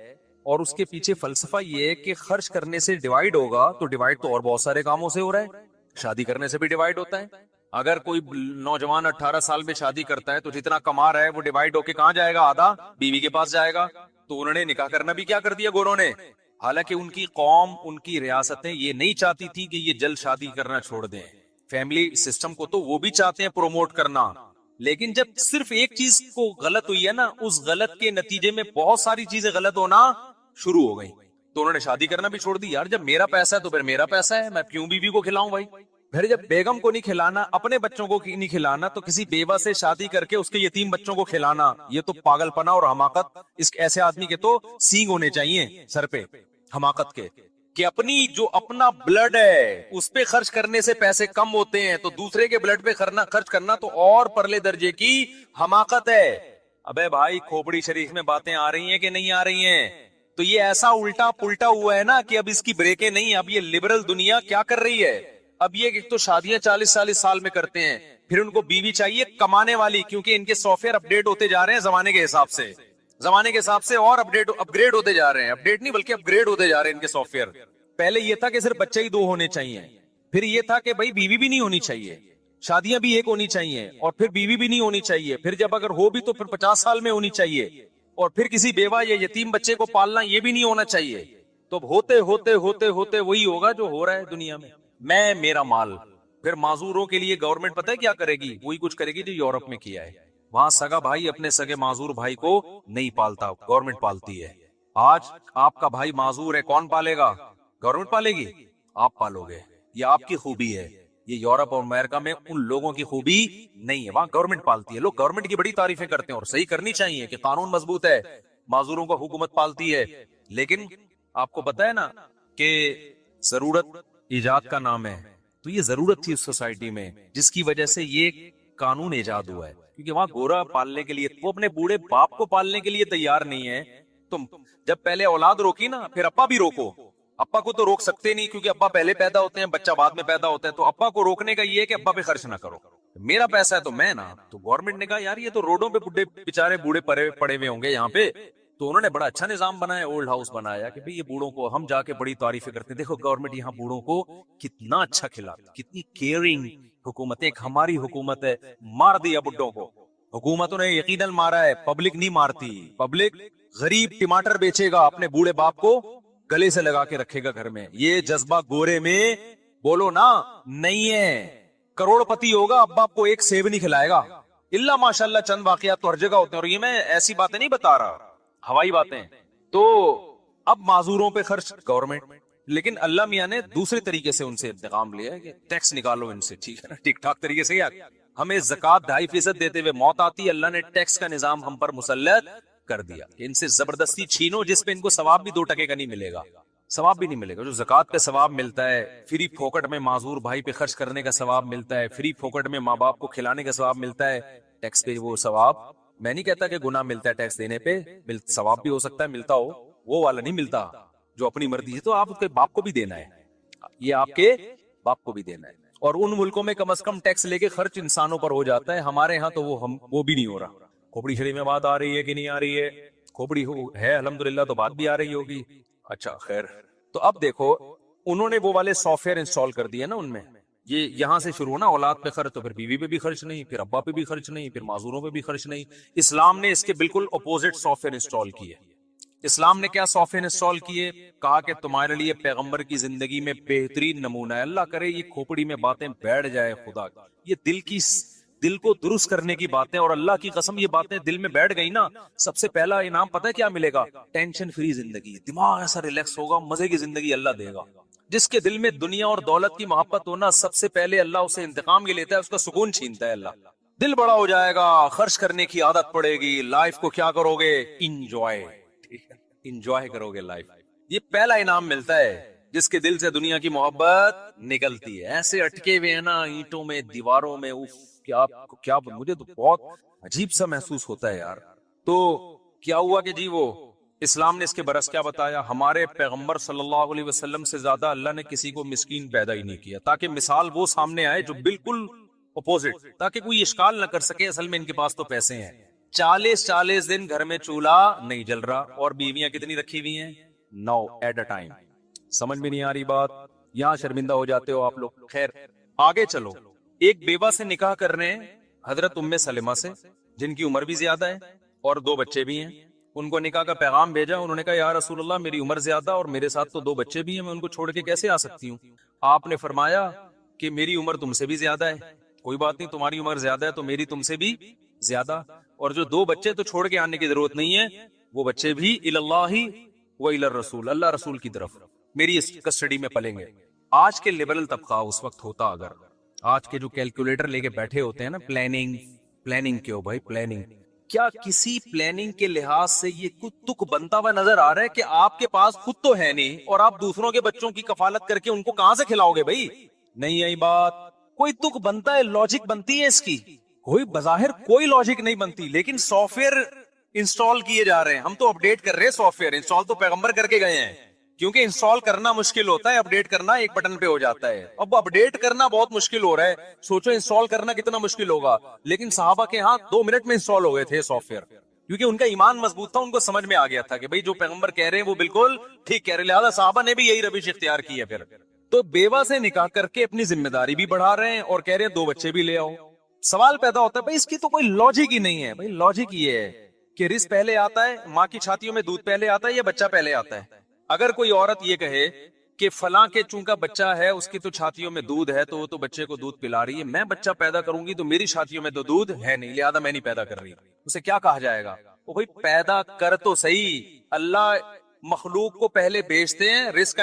اور اس کے پیچھے فلسفہ یہ ہے کہ خرچ کرنے سے ڈیوائیڈ ہوگا، تو ڈیوائیڈ تو اور بہت سارے کاموں سے ہو رہا ہے. شادی کرنے سے بھی ڈیوائیڈ ہوتا ہے. اگر کوئی نوجوان 18 سال میں شادی کرتا ہے تو جتنا کما رہا ہے وہ ڈیوائیڈ ہو کے کہاں جائے گا؟ آدھا بیوی کے پاس جائے گا. تو انہوں نے نکاح کرنا بھی کیا کر دیا گوروں نے. حالانکہ ان کی قوم، ان کی ریاستیں یہ نہیں چاہتی تھی کہ یہ جلد شادی کرنا چھوڑ دیں. فیملی سسٹم کو تو وہ بھی چاہتے ہیں پروموٹ کرنا، لیکن جب صرف ایک چیز کو غلط ہوئی ہے نا، اس غلط کے نتیجے میں بہت ساری چیزیں غلط ہونا شروع ہو گئی. تو انہوں نے شادی کرنا بھی چھوڑ دی. یار جب میرا پیسہ ہے تو پھر میرا پیسہ ہے، میں کیوں بیوی کو کھلاؤں بھائی؟ پھر جب بیگم کو نہیں کھلانا، اپنے بچوں کو نہیں کھلانا، تو کسی بیوہ سے شادی کر کے اس کے یتیم بچوں کو کھلانا، یہ تو پاگل پنا اور حماقت. اس ایسے آدمی کے تو سینگ ہونے چاہیے سر پہ حماقت کے، کہ اپنی جو اپنا بلڈ ہے اس پہ خرچ کرنے سے پیسے کم ہوتے ہیں تو دوسرے کے بلڈ پہ خرچ کرنا تو اور پرلے درجے کی حماقت ہے. ابے بھائی کھوپڑی شریف میں باتیں آ رہی ہیں کہ نہیں آ رہی ہیں؟ تو یہ ایسا الٹا پلٹا ہوا ہے نا کہ اب اس کی بریکیں نہیں. اب یہ لبرل دنیا کیا کر رہی ہے؟ اب یہ ایک تو شادیاں 40 سال میں کرتے ہیں، پھر ان کو بیوی چاہیے کمانے والی، کیونکہ ان کے سافٹ ویئر اپڈیٹ ہوتے جا رہے ہیں زمانے کے حساب سے اور اپ گریڈ ہوتے جا رہے ہیں. اپڈیٹ نہیں بلکہ اپ گریڈ ہوتے جا رہے ہیں ان کے سافٹ ویئر. پہلے یہ تھا کہ صرف بچے ہی 2 ہونے چاہیے، پھر یہ تھا کہ بھائی بیوی بھی نہیں ہونی چاہیے، شادیاں بھی ایک ہونی چاہیے، اور پھر بیوی بھی نہیں ہونی چاہیے، پھر جب اگر ہو بھی تو پھر 50 سال میں ہونی چاہیے، اور پھر کسی بیوہ یا یتیم بچے کو پالنا یہ بھی نہیں ہونا چاہیے. تو ہوتے ہوتے ہوتے ہوتے وہی ہوگا جو ہو رہا ہے دنیا میں میرا مال. پھر معذوروں کے لیے گورنمنٹ پتہ ہے کیا کرے گی؟ وہی کچھ کرے گی جو یورپ میں کیا ہے. وہاں سگا بھائی اپنے سگے معذور بھائی کو نہیں پالتا، گورنمنٹ پالتی ہے. آج آپ کا بھائی معذور ہے، کون پالے گا؟ گورنمنٹ پالے گی؟ آپ پالو گے. یہ آپ کی خوبی ہے. یہ یورپ اور امریکہ میں ان لوگوں کی خوبی نہیں ہے، وہاں گورنمنٹ پالتی ہے. لوگ گورنمنٹ کی بڑی تعریفیں کرتے ہیں اور صحیح کرنی چاہیے کہ قانون مضبوط ہے، معذوروں کو حکومت پالتی ہے. لیکن آپ کو پتہ ہے نا کہ ضرورت ایجاد کا نام ہے. تو یہ ضرورت تھی اس سوسائٹی میں جس کی وجہ سے یہ قانون ایجاد ہوا ہے. کیونکہ وہاں گورا پالنے کے لیے، وہ اپنے بوڑھے باپ کو پالنے کے لیے تیار نہیں ہے. تم جب پہلے اولاد روکی نا، پھر ابا بھی روکو. ابا کو تو روک سکتے نہیں کیونکہ ابا پہلے پیدا ہوتے ہیں، بچہ بعد میں پیدا ہوتا ہے. تو ابا کو روکنے کا یہ ہے کہ ابا پہ خرچ نہ کرو، میرا پیسہ ہے تو میں نا. تو گورنمنٹ نے کہا یار یہ تو روڈوں پہ بڈھے بیچارے بوڑھے پڑے ہوئے ہوں گے یہاں پہ. تو انہوں نے بڑا اچھا نظام بنایا، اولڈ ہاؤس بنایا کہ بھئی یہ بوڑھوں کو ہم جا کے بڑی تعریفیں کرتے ہیں. دیکھو گورنمنٹ یہاں بوڑھوں کو کتنا اچھا کھلاتی، کتنی کیئرنگ حکومت ہے. ایک ہماری حکومت ہے، مار دیا بڈھوں کو. حکومتوں نے یقیناً مارا ہے، پبلک نہیں مارتی. پبلک غریب ٹماٹر بیچے گا، اپنے بوڑھے باپ کو گلے سے لگا کے رکھے گا گھر میں. یہ جذبہ گورے میں بولو نا نہیں ہے. کروڑ پتی ہوگا، ابا کو ایک سیب نہیں کھلائے گا. اللہ ماشاءاللہ چند واقعات تو ہر جگہ ہوتے ہیں، اور یہ میں ایسی باتیں نہیں بتا رہا، ہوائی باتیں. تو اب معذوروں پہ خرچ گورنمنٹ، لیکن اللہ میاں نے دوسرے طریقے سے ان سے انتقام لیا ہے کہ ٹیکس نکالو ان سے. ٹھیک ہے نا، ٹھیک ٹھاک طریقے سے. یار ہمیں زکوٰۃ 2.5% دیتے ہوئے موت آتی، اللہ نے ٹیکس کا نظام ہم پر مسلط کر دیا کہ ان سے زبردستی چھینو، جس پہ ان کو ثواب بھی 2 ٹکے کا نہیں ملے گا. ثواب بھی نہیں ملے گا. جو زکوٰۃ پہ ثواب ملتا ہے، فری پھوکٹ میں معذور بھائی پہ خرچ کرنے کا ثواب ملتا ہے، فری پھوکٹ میں ماں باپ کو کھلانے کا ثواب ملتا ہے، ٹیکس پہ وہ ثواب. میں نہیں کہتا کہ گناہ ملتا ہے ٹیکس دینے پہ، ثواب بھی ہو سکتا ہے ملتا ہو، وہ والا نہیں ملتا جو اپنی مرضی ہے. تو آپ اس کے باپ کو بھی دینا ہے، یہ آپ کے باپ کو بھی دینا ہے. اور ان ملکوں میں کم از کم ٹیکس لے کے خرچ انسانوں پر ہو جاتا ہے، ہمارے ہاں تو وہ بھی نہیں ہو رہا. کھوپڑی شریف میں بات آ رہی ہے کہ نہیں آ رہی ہے؟ کھوپڑی ہے الحمدللہ، تو بات بھی آ رہی ہوگی. اچھا خیر. تو اب دیکھو انہوں نے وہ والے سافٹ ویئر انسٹال کر دیے نا ان میں، یہ یہاں سے شروع ہونا، اولاد پہ خرچ، تو پھر بیوی پہ بھی خرچ نہیں، پھر ابا پہ بھی خرچ نہیں، پھر معذوروں پہ بھی خرچ نہیں. اسلام نے اس کے بالکل اپوزٹ سافٹ ویئر انسٹال کیے. اسلام نے کیا سافٹ ویئر انسٹال کیے؟ کہا کہ تمہارے لیے پیغمبر کی زندگی میں بہترین نمونہ ہے. اللہ کرے یہ کھوپڑی میں باتیں بیٹھ جائے خدا، یہ دل کو درست کرنے کی باتیں، اور اللہ کی قسم یہ باتیں دل میں بیٹھ گئی نا، سب سے پہلا انعام پتہ ہے کیا ملے گا؟ ٹینشن فری زندگی، دماغ ایسا ریلیکس ہوگا، مزے کی زندگی اللہ دے گا. جس کے دل میں دنیا اور دولت کی محبت ہونا، سب سے پہلے اللہ اسے انتقام کے لیتا ہے، اس کا سکون چھینتا ہے اللہ. دل بڑا ہو جائے گا، خرچ کرنے کی عادت پڑے گی، لائف کو کیا کرو گے؟ انجوائے، انجوائے کرو گے لائف. یہ پہلا انعام ملتا ہے جس کے دل سے دنیا کی محبت نکلتی ہے. ایسے اٹکے ہوئے ہیں نا اینٹوں میں، دیواروں میں، کیا مجھے تو بہت عجیب سا محسوس ہوتا ہے یار. تو کیا ہوا کہ جی وہ اسلام نے اس کے برس کیا بتایا؟ ہمارے پیغمبر صلی اللہ علیہ وسلم سے زیادہ اللہ نے کسی کو مسکین پیدا ہی نہیں کیا، تاکہ مثال وہ سامنے آئے جو بالکل اپوزٹ، تاکہ کوئی اشکال نہ کر سکے اصل میں ان کے پاس تو پیسے ہیں. 40 دن گھر میں چولہا نہیں جل رہا، اور بیویاں کتنی رکھی ہوئی ہیں؟ 9 ایٹ اے ٹائم. سمجھ میں نہیں آ رہی بات؟ یہاں شرمندہ ہو جاتے ہو آپ لوگ. خیر آگے چلو. ایک بیوہ سے نکاح کر رہے ہیں حضرت ام سلمہ سے، جن کی عمر بھی زیادہ ہے اور 2 بچے بھی ہیں. ان کو نکاح کا پیغام بھیجا. انہوں نے کہا یا رسول اللہ میری عمر زیادہ اور میرے ساتھ تو 2 بچے بھی ہیں، میں ان کو چھوڑ کے کیسے آ سکتی ہوں؟ آپ نے فرمایا کہ میری عمر تم سے بھی زیادہ ہے، کوئی بات نہیں، تمہاری عمر زیادہ ہے تو میری تم سے بھی زیادہ، اور جو 2 بچے تو چھوڑ کے آنے کی ضرورت نہیں ہے، وہ بچے بھی اللہ و الی الرسول، اللہ رسول کی طرف میری اس کسٹڈی میں پلیں گے. آج کے لبرل طبقہ اس وقت ہوتا، اگر آج کے جو کیلکولیٹر لے کے بیٹھے ہوتے ہیں نا، پلاننگ کیوں بھائی پلاننگ، کیا کسی پلاننگ کے لحاظ سے یہ کچھ تک بنتا ہوا نظر آ رہا ہے کہ آپ کے پاس خود تو ہے نہیں اور آپ دوسروں کے بچوں کی کفالت کر کے ان کو کہاں سے کھلاؤ گے بھائی؟ نہیں آئی بات؟ کوئی تک بنتا ہے، لاجک بنتی ہے اس کی؟ کوئی بظاہر کوئی لاجک نہیں بنتی، لیکن سافٹ ویئر انسٹال کیے جا رہے ہیں. ہم تو اپڈیٹ کر رہے ہیں سافٹ ویئر، انسٹال تو پیغمبر کر کے گئے ہیں، کیونکہ انسٹال کرنا مشکل ہوتا ہے، اپڈیٹ کرنا ایک بٹن پہ ہو جاتا ہے. اب اپڈیٹ کرنا بہت مشکل ہو رہا ہے، سوچو انسٹال کرنا کتنا مشکل ہوگا. لیکن صحابہ کے ہاں 2 منٹ میں انسٹال ہو گئے تھے سافٹ ویئر، کیونکہ ان کا ایمان مضبوط تھا، ان کو سمجھ میں آ گیا تھا کہ بھئی جو پیغمبر کہہ رہے ہیں وہ بالکل ٹھیک کہہ رہے، لہٰذا صحابہ نے بھی یہی روش اختیار کی ہے. پھر تو بیوہ سے نکاح کر کے اپنی ذمہ داری بھی بڑھا رہے ہیں اور کہہ رہے ہیں 2 بچے بھی لے آؤ. سوال پیدا ہوتا ہے بھائی اس کی تو کوئی لاجک ہی نہیں ہے. بھائی لاجک یہ ہے کہ رزق پہلے آتا ہے، ماں کی چھاتیوں میں دودھ پہلے آتا ہے یا بچہ پہلے آتا ہے؟ اگر کوئی عورت یہ کہے کہ فلاں کے چونکہ بچہ ہے اس کی تو چھاتیوں میں دودھ ہے تو وہ تو بچے کو دودھ پلا رہی ہے، میں بچہ پیدا کروں گی تو میری چھاتیوں میں تو دودھ ہے نہیں، لہذا میں نہیں پیدا کر رہی، اسے کیا کہا جائے گا؟ وہ بھائی پیدا کر تو صحیح، اللہ مخلوق کو پہلے بیچتے ہیں، رزق کا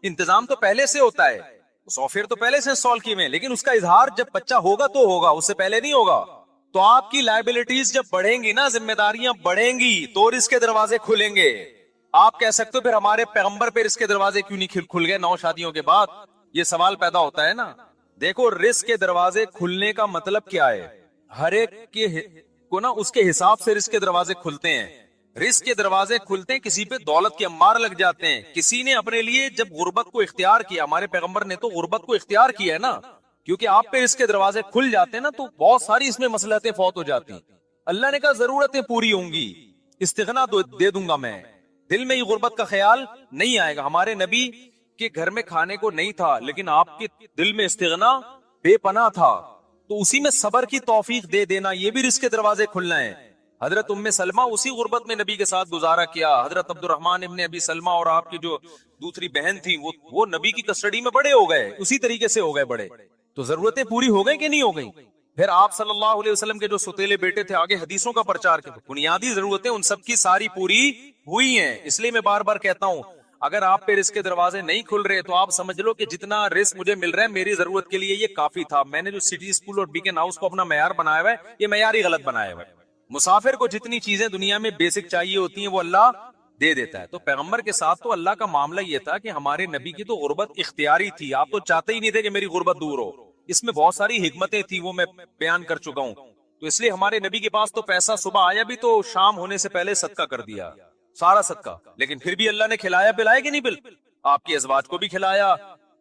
انتظام تو پہلے سے ہوتا ہے، سافٹ ویئر تو پہلے سے انسٹال کیے ہوئے ہیں، لیکن اس کا اظہار جب بچہ ہوگا تو ہوگا، اس سے پہلے نہیں ہوگا. تو آپ کی لائبلٹیز جب بڑھیں گی نا، ذمہ داریاں بڑھیں گی تو رزق کے دروازے کھلیں گے. آپ کہہ سکتے ہو پھر ہمارے پیغمبر پہ رزق کے دروازے کیوں نہیں کھل گئے 9 شادیوں کے بعد؟ یہ سوال پیدا ہوتا ہے نا. دیکھو رزق کے دروازے کھلنے کا مطلب کیا ہے؟ ہر ایک کو نا اس کے حساب سے رزق کے دروازے کھلتے ہیں. رزق کے دروازے کھلتے ہیں، کسی پہ دولت کے انبار لگ جاتے ہیں، کسی نے اپنے لیے جب غربت کو اختیار کیا، ہمارے پیغمبر نے تو غربت کو اختیار کیا ہے نا، کیونکہ آپ پہ رزق کے دروازے کھل جاتے ہیں نا تو بہت ساری اس میں مصلحتیں فوت ہو جاتی ہیں. اللہ نے کہا ضرورتیں پوری ہوں گی، استغنا دے دوں گا میں، دل میں یہ غربت کا خیال نہیں آئے گا. ہمارے نبی کے گھر میں کھانے کو نہیں تھا لیکن آپ کے دل میں استغنا بے پناہ تھا، تو اسی میں صبر کی توفیق دے دینا، یہ بھی رزق کے دروازے کھلنا ہے. حضرت ام سلمہ اسی غربت میں نبی کے ساتھ گزارا کیا. حضرت عبد الرحمن ابن ابی سلمہ اور آپ کی جو دوسری بہن تھی وہ نبی کی کسٹڈی میں بڑے ہو گئے، اسی طریقے سے ہو گئے بڑے. تو ضرورتیں پوری ہو گئی کہ نہیں ہو گئی؟ پھر آپ صلی اللہ علیہ وسلم کے جو ستیلے بیٹے تھے آگے حدیثوں کا پرچار کیا، بنیادی ضرورتیں ان سب کی ساری پوری ہوئی ہیں. اس لیے میں بار بار کہتا ہوں اگر آپ پہ رزق کے دروازے نہیں کھل رہے تو آپ سمجھ لو کہ جتنا رزق مجھے مل رہا ہے میری ضرورت کے لیے یہ کافی تھا. میں نے جو سٹی اسکول اور بیکن ہاؤس کو اپنا معیار بنایا ہوا ہے یہ معیار ہی غلط بنایا ہوا ہے. مسافر کو جتنی چیزیں دنیا میں بیسک چاہیے ہوتی ہیں وہ اللہ دے دیتا ہے. تو پیغمبر کے ساتھ تو اللہ کا معاملہ یہ تھا کہ ہمارے نبی کی تو غربت اختیاری تھی، آپ تو چاہتے ہی نہیں تھے کہ میری غربت دور ہو. اس میں بہت ساری حکمتیں تھی، وہ میں بیان کر چکا ہوں. تو اس لیے ہمارے نبی کے پاس تو پیسہ صبح آیا بھی تو شام ہونے سے پہلے صدقہ کر دیا، سارا صدقہ. لیکن پھر بھی اللہ نے کھلایا پلایا کہ نہیں؟ آپ کی ازواج کو بھی کھلایا،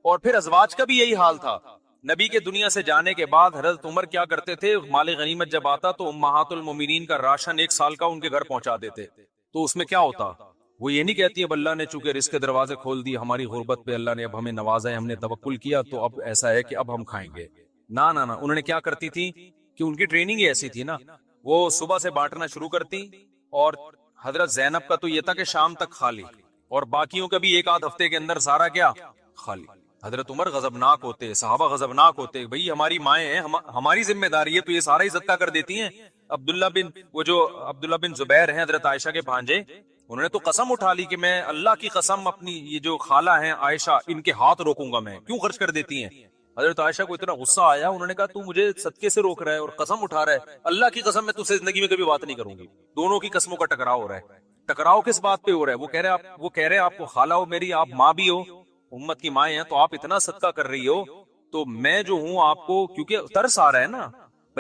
اور پھر ازواج کا بھی یہی حال تھا. نبی کے دنیا سے جانے کے بعد حضرت عمر کیا کرتے تھے، مال غنیمت جب آتا تو امہات المومنین کا راشن 1 سال کا ان کے گھر پہنچا دیتے. تو اس میں کیا ہوتا؟ وہ یہ نہیں کہتی اب اللہ نے چونکہ رزق کے دروازے کھول دی ہماری غربت پہ، اللہ نے اب ہمیں نوازا ہے، ہم نے توکل کیا تو اب ایسا ہے کہ اب ہم کھائیں گے۔ نہ نہ نہ، انہوں نے کیا کرتی تھی کہ ان کی ٹریننگ ہی ایسی تھی نا، وہ صبح سے بانٹنا شروع کرتی، اور حضرت زینب کا تو یہ تھا کہ شام تک خالی، اور باقیوں کا بھی ایک آدھ ہفتے کے اندر سارا کیا خالی۔ حضرت عمر غضبناک ہوتے، صحابہ غضبناک ہوتے، بھئی ہماری مائیں ہیں، ہماری ذمہ داری ہے، تو یہ سارا ہی صدقہ کر دیتی ہیں۔ عبداللہ بن زبیر ہیں حضرت عائشہ کے بھانجے، انہوں نے تو قسم اٹھا لی کہ میں اللہ کی قسم اپنی یہ جو خالہ ہیں عائشہ، ان کے ہاتھ روکوں گا، میں کیوں خرچ کر دیتی ہیں۔ حضرت عائشہ کو اتنا غصہ آیا، انہوں نے کہا تو مجھے صدقے سے روک رہا ہے اور قسم اٹھا رہا ہے، اللہ کی قسم میں تجھ سے زندگی میں کبھی بات نہیں کروں گی۔ دونوں کی قسموں کا ٹکراؤ ہو رہا ہے۔ ٹکراؤ کس بات پہ ہو رہا ہے؟ وہ کہہ رہے آپ کو خالہ ہو میری، آپ ماں بھی ہو، امت کی مائیں ہیں، تو آپ اتنا صدقہ کر رہی ہو، تو میں جو ہوں آپ کو، کیونکہ ترس آ رہا ہے نا،